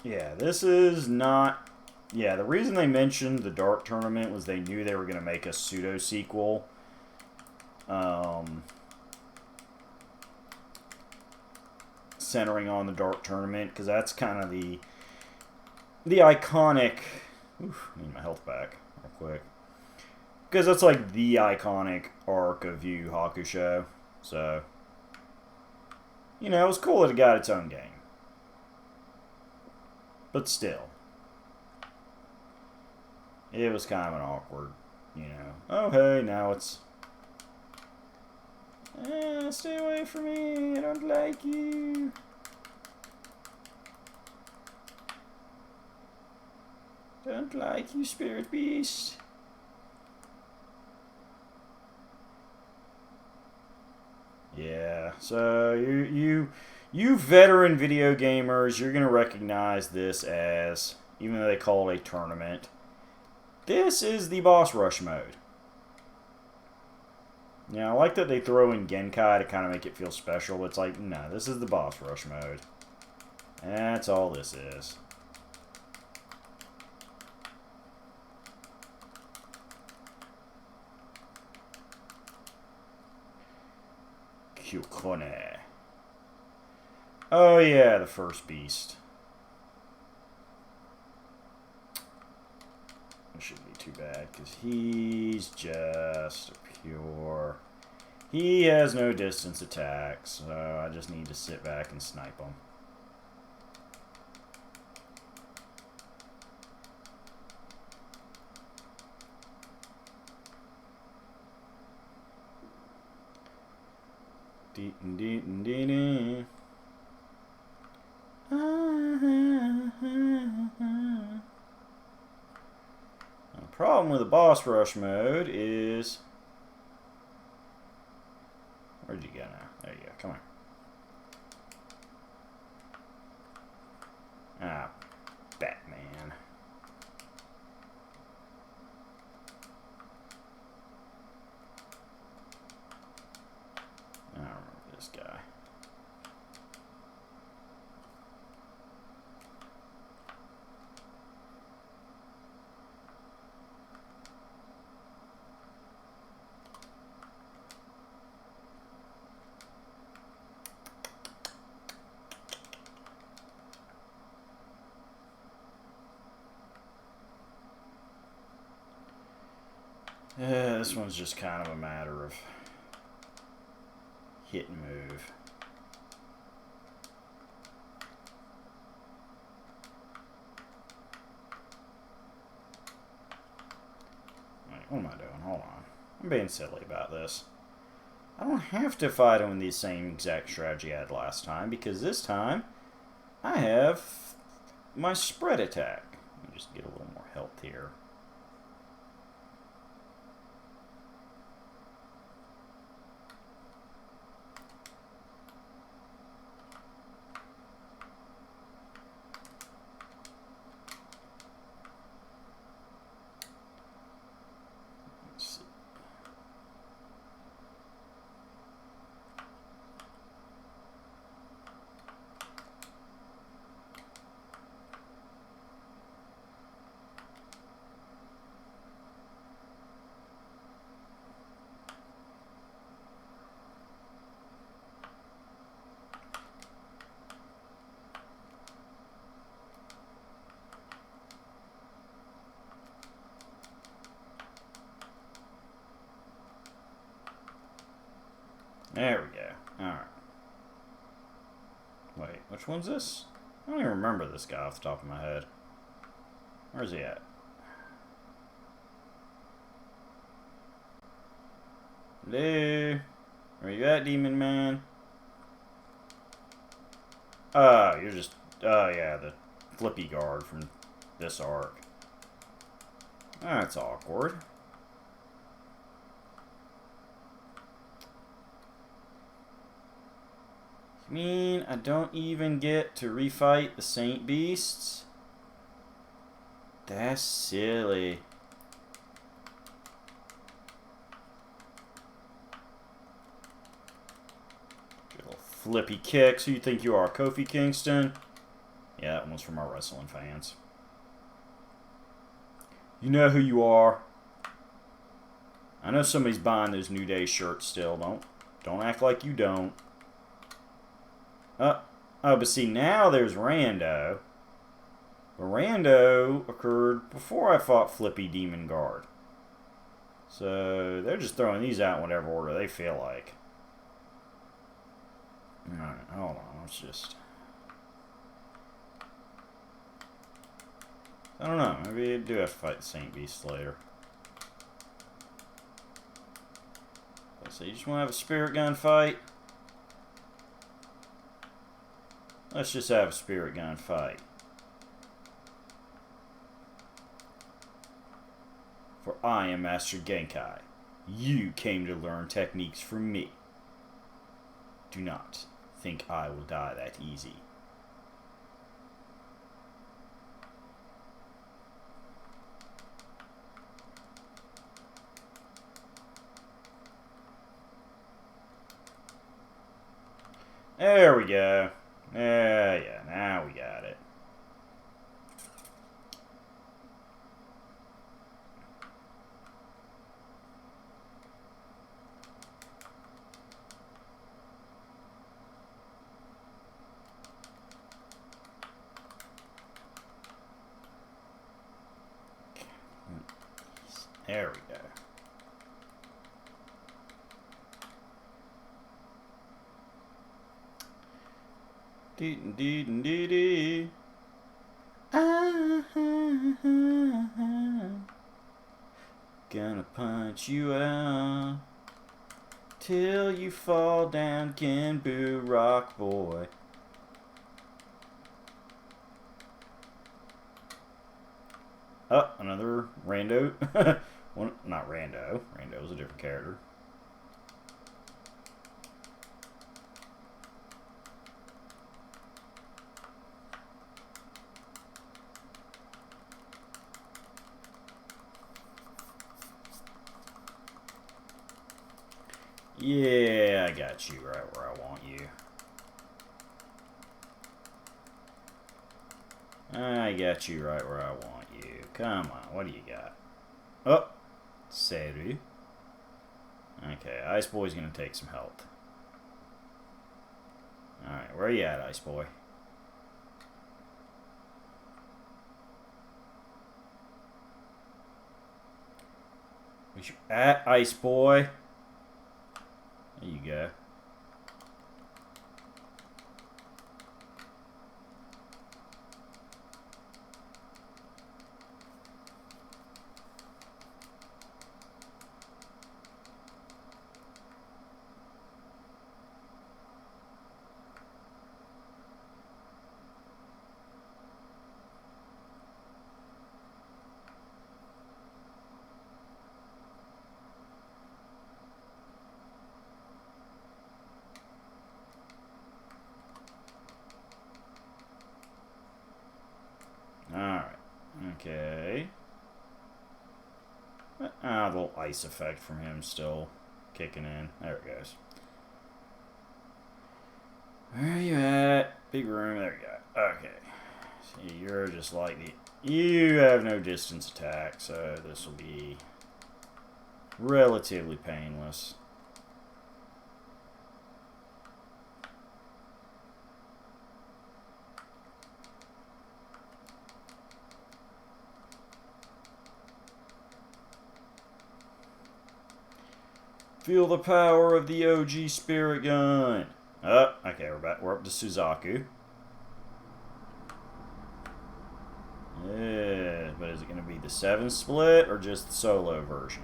Yeah, this is not... Yeah, the reason they mentioned the Dark Tournament was they knew they were going to make a pseudo-sequel. Centering on the Dark Tournament, because that's kind of the iconic... Oof, I need my health back real quick. Because that's like the iconic arc of Yu Yu Hakusho. So, you know, it was cool that it got its own game. But still. It was kind of an awkward, you know. Oh, hey, now it's... stay away from me. I don't like you. Don't like you, Spirit Beast. Yeah, so you veteran video gamers, you're going to recognize this as, even though they call it a tournament, this is the boss rush mode. Now, I like that they throw in Genkai to kind of make it feel special, but it's like, no, this is the boss rush mode. That's all this is. Kyukone. Oh yeah, the first beast. It shouldn't be too bad, because he's just a pure... He has no distance attacks, so I just need to sit back and snipe him. The problem with the boss rush mode is... Where'd you go now? There you go. Come on. Ah, Batman. I don't remember this guy. This one's just kind of a matter of hit and move. Wait, what am I doing? Hold on. I'm being silly about this. I don't have to fight him with the same exact strategy I had last time, because this time I have my spread attack. Let me just get a little more health here. There we go. Alright. Wait, which one's this? I don't even remember this guy off the top of my head. Where's he at? Hello? Where you at, Demon Man? Oh, you're just... Oh, yeah, the flippy guard from this arc. That's awkward. You mean I don't even get to refight the Saint Beasts? That's silly. Little flippy kicks. Who you think you are, Kofi Kingston? Yeah, that one's from our wrestling fans. You know who you are. I know somebody's buying those New Day shirts still. Don't act like you don't. Oh, but see, now there's Rando. But Rando occurred before I fought Flippy Demon Guard. So they're just throwing these out in whatever order they feel like. Alright, hold on. Let's just... I don't know. Maybe I do have to fight the Saint Beast later. So you just want to have a spirit gun fight? Let's just have a spirit gun fight. For I am Master Genkai. You came to learn techniques from me. Do not think I will die that easy. There we go. Yeah, now we got it. There we go. Dee. Gonna punch you out till you fall down, Kenbu Rock Boy. Oh, another Rando. One, not Rando. Rando's a different character. Yeah, I got you right where I want you. I got you right where I want you. Come on, what do you got? Oh, Seru. Okay, Ice Boy's gonna take some health. Alright, where you at, Ice Boy? Where's you at, Ice Boy? There you go. ice effect from him still kicking in. There it goes. Where are you at? Big room. There you go. Okay. See, you're just like the... You have no distance attack, so this will be relatively painless. Feel the power of the OG spirit gun. Oh, okay, we're back. We're up to Suzaku. Yeah, but is it going to be the 7 split or just the solo version?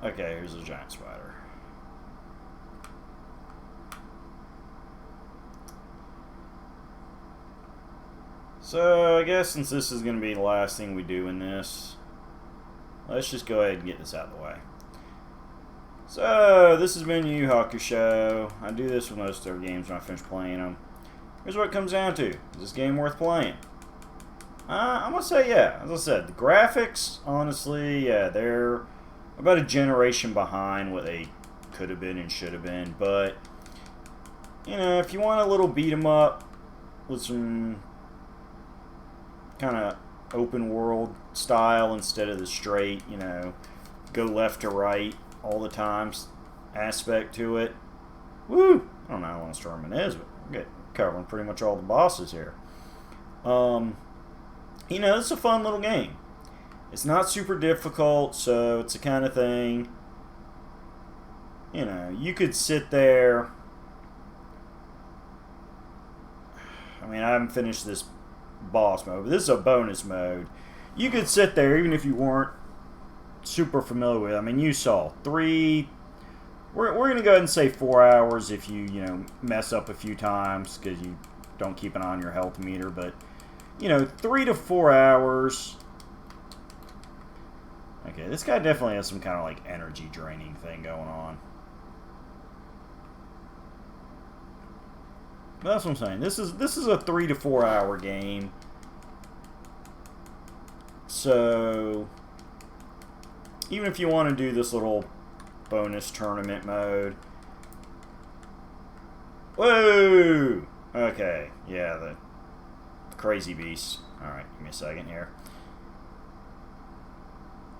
Okay, here's a giant spider. So, I guess since this is going to be the last thing we do in this, let's just go ahead and get this out of the way. So, this has been Yu Hakusho. I do this with most of their games when I finish playing them. Here's what it comes down to. Is this game worth playing? I'm going to say yeah. As I said, the graphics, honestly, yeah, they're about a generation behind what they could have been and should have been. But, you know, if you want a little beat 'em up with some kind of open world style instead of the straight, you know, go left to right all the time aspect to it. Woo! I don't know how long this tournament is, but we're covering pretty much all the bosses here. You know, it's a fun little game. It's not super difficult, so it's the kind of thing, you know, you could sit there. I mean, I haven't finished this boss mode, but this is a bonus mode. You could sit there even if you weren't super familiar with it. I mean, you saw 3... We're going to go ahead and say 4 hours if you know, mess up a few times because you don't keep an eye on your health meter. But, you know, 3 to 4 hours. Okay, this guy definitely has some kind of, like, energy draining thing going on. But that's what I'm saying. This is a 3 to 4 hour game. So, even if you want to do this little bonus tournament mode. Whoa! Okay, yeah, the crazy beast. Alright, give me a second here.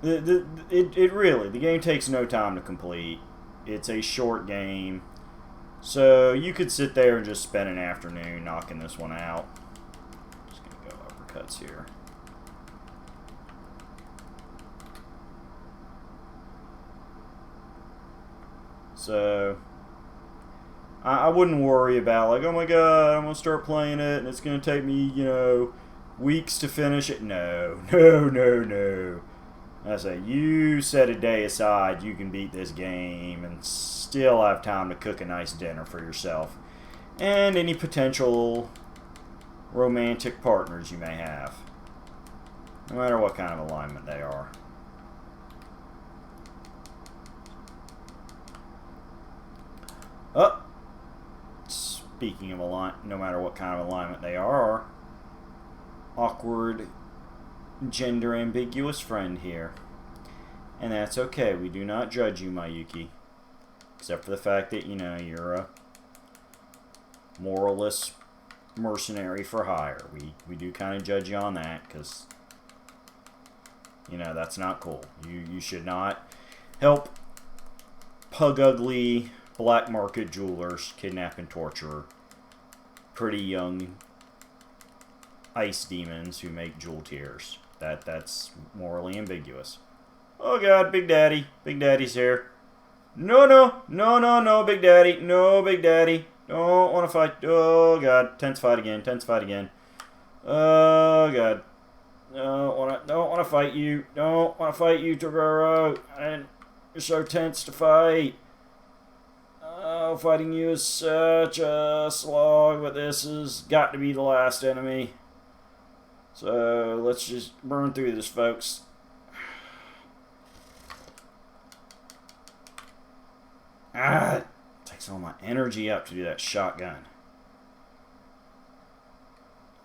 It really, the game takes no time to complete. It's a short game. So you could sit there and just spend an afternoon knocking this one out. Just gonna go uppercuts here. So I wouldn't worry about like, oh my god, I'm gonna start playing it and it's gonna take me, you know, weeks to finish it. No. I say, you set a day aside, you can beat this game and still have time to cook a nice dinner for yourself and any potential romantic partners you may have, no matter what kind of alignment they are. Oh, speaking of no matter what kind of alignment they are, awkward, gender ambiguous friend here. And that's okay. We do not judge you, Mayuki. Except for the fact that, you know, you're a moralist mercenary for hire. We do kind of judge you on that because, you know, that's not cool. You should not help pug ugly black market jewelers kidnap and torture pretty young ice demons who make jewel tears. That's morally ambiguous. Oh god, Big Daddy. Big Daddy's here. No, Big Daddy. No, Big Daddy. Don't want to fight. Oh god, tense fight again. Oh god. Don't want to fight you. Don't want to fight you, Toguro. And you're so tense to fight. Oh, fighting you is such a slog, but this has got to be the last enemy. So let's just burn through this, folks. Ah, it takes all my energy up to do that shotgun.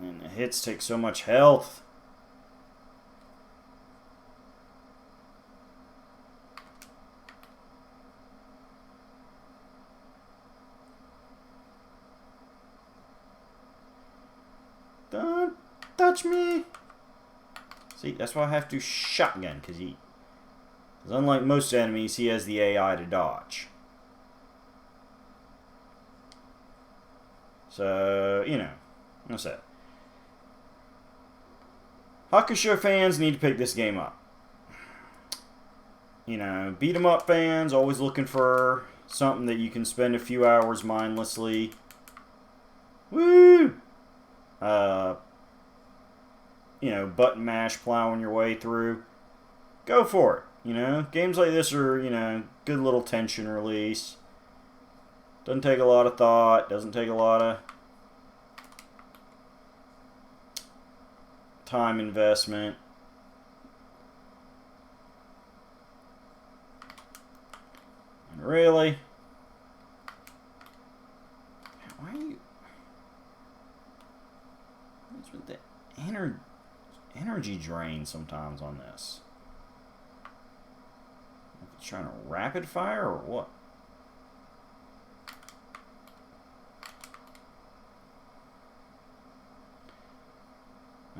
And the hits take so much health. Don't touch me. See, that's why I have to shotgun, because unlike most enemies, he has the AI to dodge. So, you know, what's that? Hakusho fans need to pick this game up. You know, beat 'em up fans, always looking for something that you can spend a few hours mindlessly. Woo! You know, button mash plowing your way through. Go for it. You know, games like this are, you know, good little tension release. Doesn't take a lot of thought. Doesn't take a lot of time investment. And really, why are you? What's with the energy drain sometimes on this? Trying to rapid fire or what?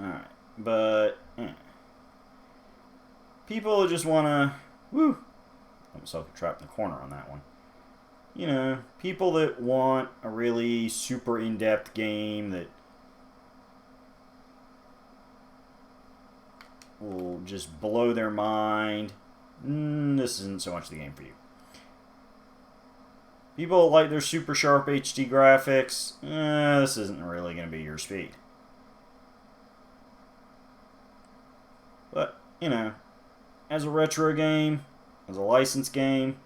Alright, but people just want to, woo, got myself trapped in the corner on that one. You know, people that want a really super in-depth game that will just blow their mind. This isn't so much the game for you. People that like their super sharp HD graphics, this isn't really going to be your speed. But, you know, as a retro game, as a licensed game,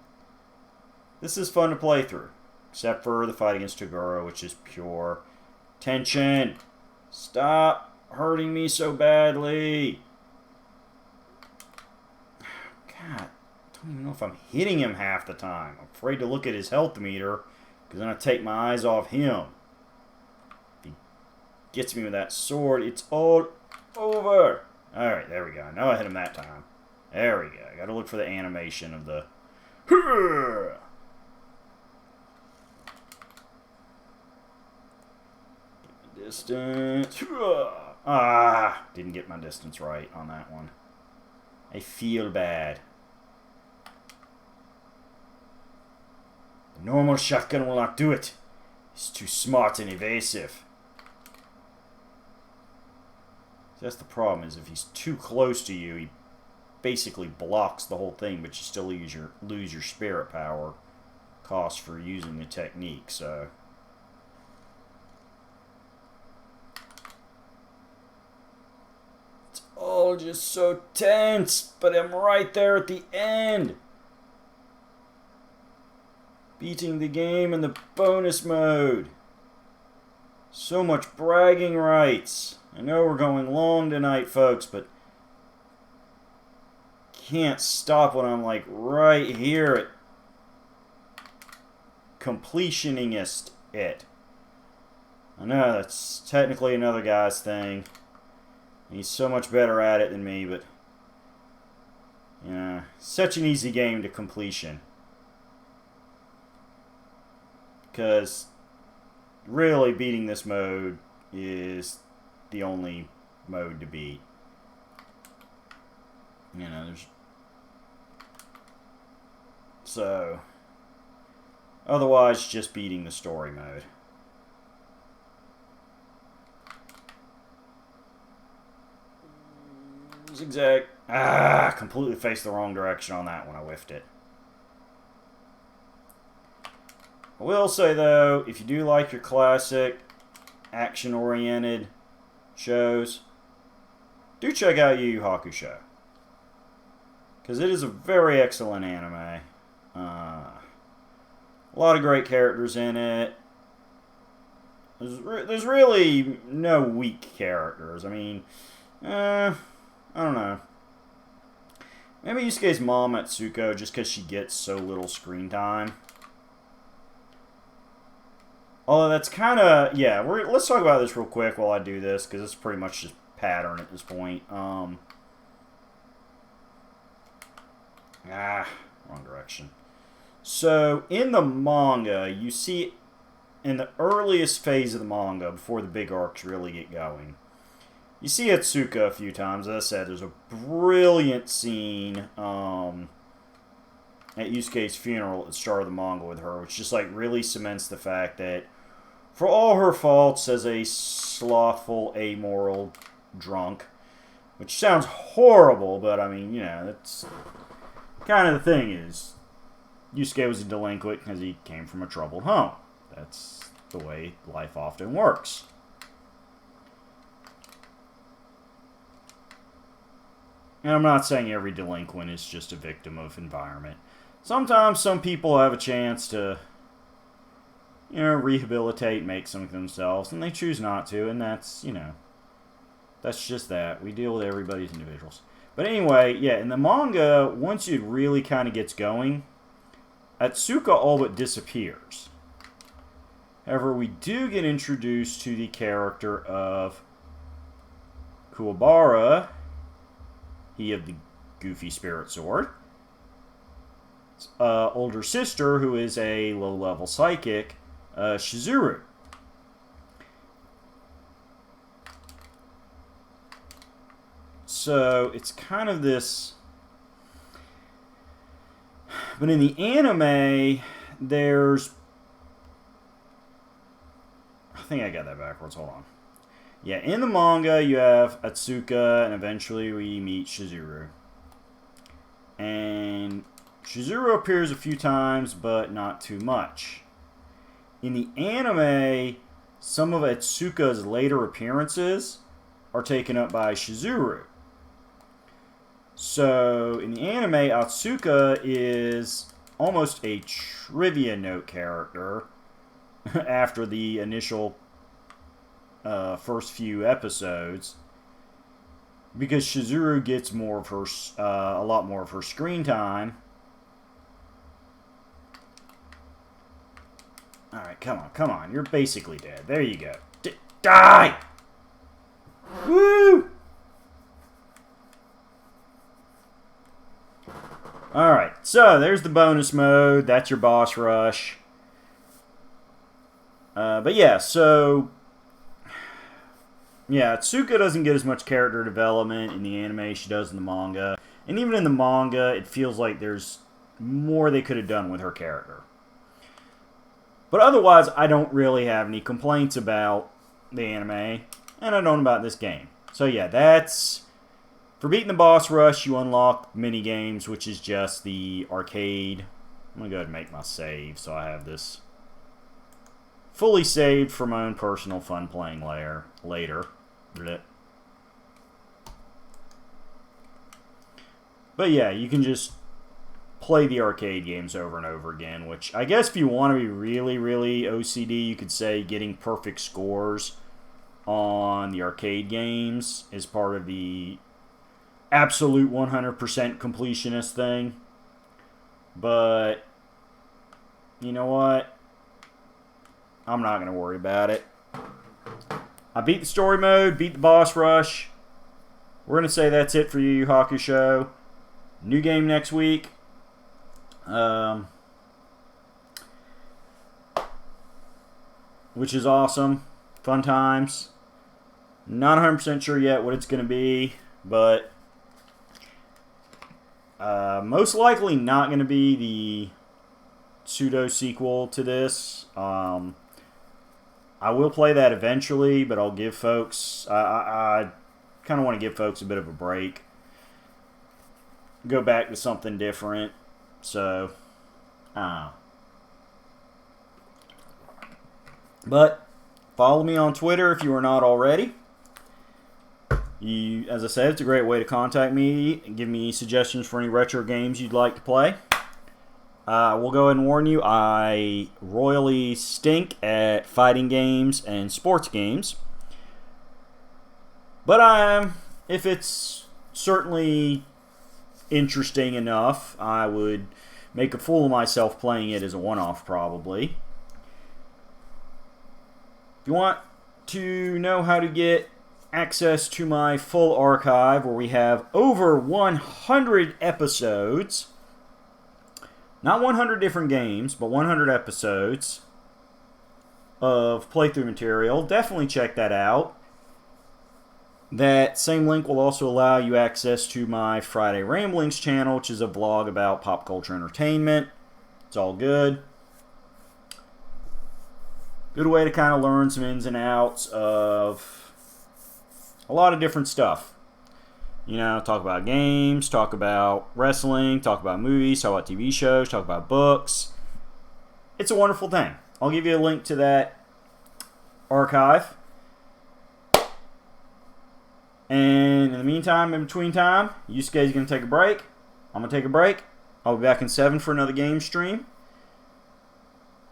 this is fun to play through. Except for the fight against Toguro, which is pure tension. Stop hurting me so badly. God, I don't even know if I'm hitting him half the time. I'm afraid to look at his health meter because then I take my eyes off him. If he gets me with that sword, it's all over. Alright, there we go. I know I hit him that time. There we go. I gotta look for the animation of the... Distance. Didn't get my distance right on that one. I feel bad. The normal shotgun will not do it. It's too smart and evasive. That's the problem, is if he's too close to you, he basically blocks the whole thing, but you still lose your spirit power cost for using the technique, so... It's all just so tense, but I'm right there at the end. Beating the game in the bonus mode. So much bragging rights. I know we're going long tonight, folks, but can't stop when I'm like right here at completioningist it. I know that's technically another guy's thing. He's so much better at it than me, but yeah, such an easy game to completion. Because really beating this mode is the only mode to beat. You know, there's... So... Otherwise, just beating the story mode. Zigzag. Completely faced the wrong direction on that one. I whiffed it. I will say, though, if you do like your classic action-oriented shows, do check out Yu Yu Hakusho. Because it is a very excellent anime. A lot of great characters in it. There's really no weak characters. I mean, I don't know. Maybe Yusuke's mom, Atsuko, just because she gets so little screen time. Although that's kind of, yeah, let's talk about this real quick while I do this, because it's pretty much just pattern at this point. Wrong direction. So, in the manga, you see, in the earliest phase of the manga, before the big arcs really get going, you see Atsuka a few times. As I said, there's a brilliant scene at Yusuke's funeral at the start of the manga with her, which just like really cements the fact that for all her faults as a slothful, amoral drunk, which sounds horrible, but I mean, you know, that's kind of the thing is, Yusuke was a delinquent because he came from a troubled home. That's the way life often works. And I'm not saying every delinquent is just a victim of environment. Sometimes some people have a chance to, you know, rehabilitate, make something of themselves, and they choose not to, and that's, you know, that's just that. We deal with everybody's individuals. But anyway, yeah, in the manga, once it really kind of gets going, Atsuka all but disappears. However, we do get introduced to the character of Kuwabara, he of the goofy spirit sword, older sister, who is a low-level psychic, Shizuru. So, it's kind of this... But in the anime, there's... I think I got that backwards. Hold on. Yeah, in the manga, you have Atsuka, and eventually we meet Shizuru. And Shizuru appears a few times, but not too much. In the anime, some of Atsuka's later appearances are taken up by Shizuru. So, in the anime, Atsuka is almost a trivia note character after the initial first few episodes, because Shizuru gets more of her, a lot more of her screen time. All right, come on, you're basically dead. There you go. Die! Woo! All right, so there's the bonus mode. That's your boss rush. But yeah, so... Yeah, Atsuka doesn't get as much character development in the anime she does in the manga. And even in the manga, it feels like there's more they could have done with her character. But otherwise, I don't really have any complaints about the anime. And I don't about this game. So yeah, that's... For beating the boss rush, you unlock mini-games, which is just the arcade. I'm going to go ahead and make my save so I have this fully saved for my own personal fun playing later. But yeah, you can just play the arcade games over and over again, which I guess if you want to be really, really OCD, you could say getting perfect scores on the arcade games is part of the absolute 100% completionist thing. But you know what? I'm not going to worry about it. I beat the story mode, beat the boss rush. We're going to say that's it for you, Hakusho. New game next week. Which is awesome. Fun times. Not 100% sure yet what it's going to be, but most likely not going to be the pseudo sequel to this. I will play that eventually, but I'll give folks... I kind of want to give folks a bit of a break. Go back to something different. So, but follow me on Twitter if you are not already. As I said, it's a great way to contact me and give me suggestions for any retro games you'd like to play. We'll go ahead and warn you, I royally stink at fighting games and sports games. But if it's certainly interesting enough, I would make a fool of myself playing it as a one-off probably. If you want to know how to get access to my full archive where we have over 100 episodes, not 100 different games, but 100 episodes of playthrough material, definitely check that out. That same link will also allow you access to my Friday Ramblings channel, which is a vlog about pop culture entertainment. It's all good. Good way to kind of learn some ins and outs of a lot of different stuff. You know, talk about games, talk about wrestling, talk about movies, talk about TV shows, talk about books. It's a wonderful thing. I'll give you a link to that archive. And in the meantime, in between time, Yusuke's going to take a break. I'm going to take a break. I'll be back in 7 for another game stream.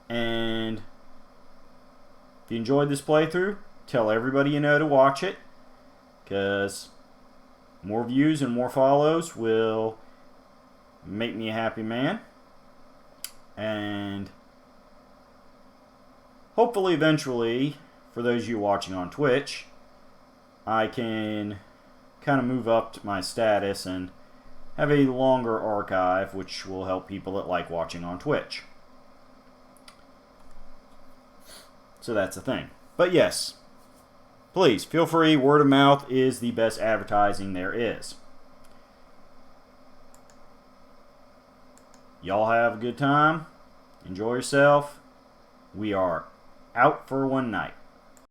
And if you enjoyed this playthrough, tell everybody you know to watch it. Because more views and more follows will make me a happy man. And hopefully eventually, for those of you watching on Twitch, I can kind of move up to my status and have a longer archive, which will help people that like watching on Twitch. So that's the thing. But yes, please feel free. Word of mouth is the best advertising there is. Y'all have a good time. Enjoy yourself. We are out for one night.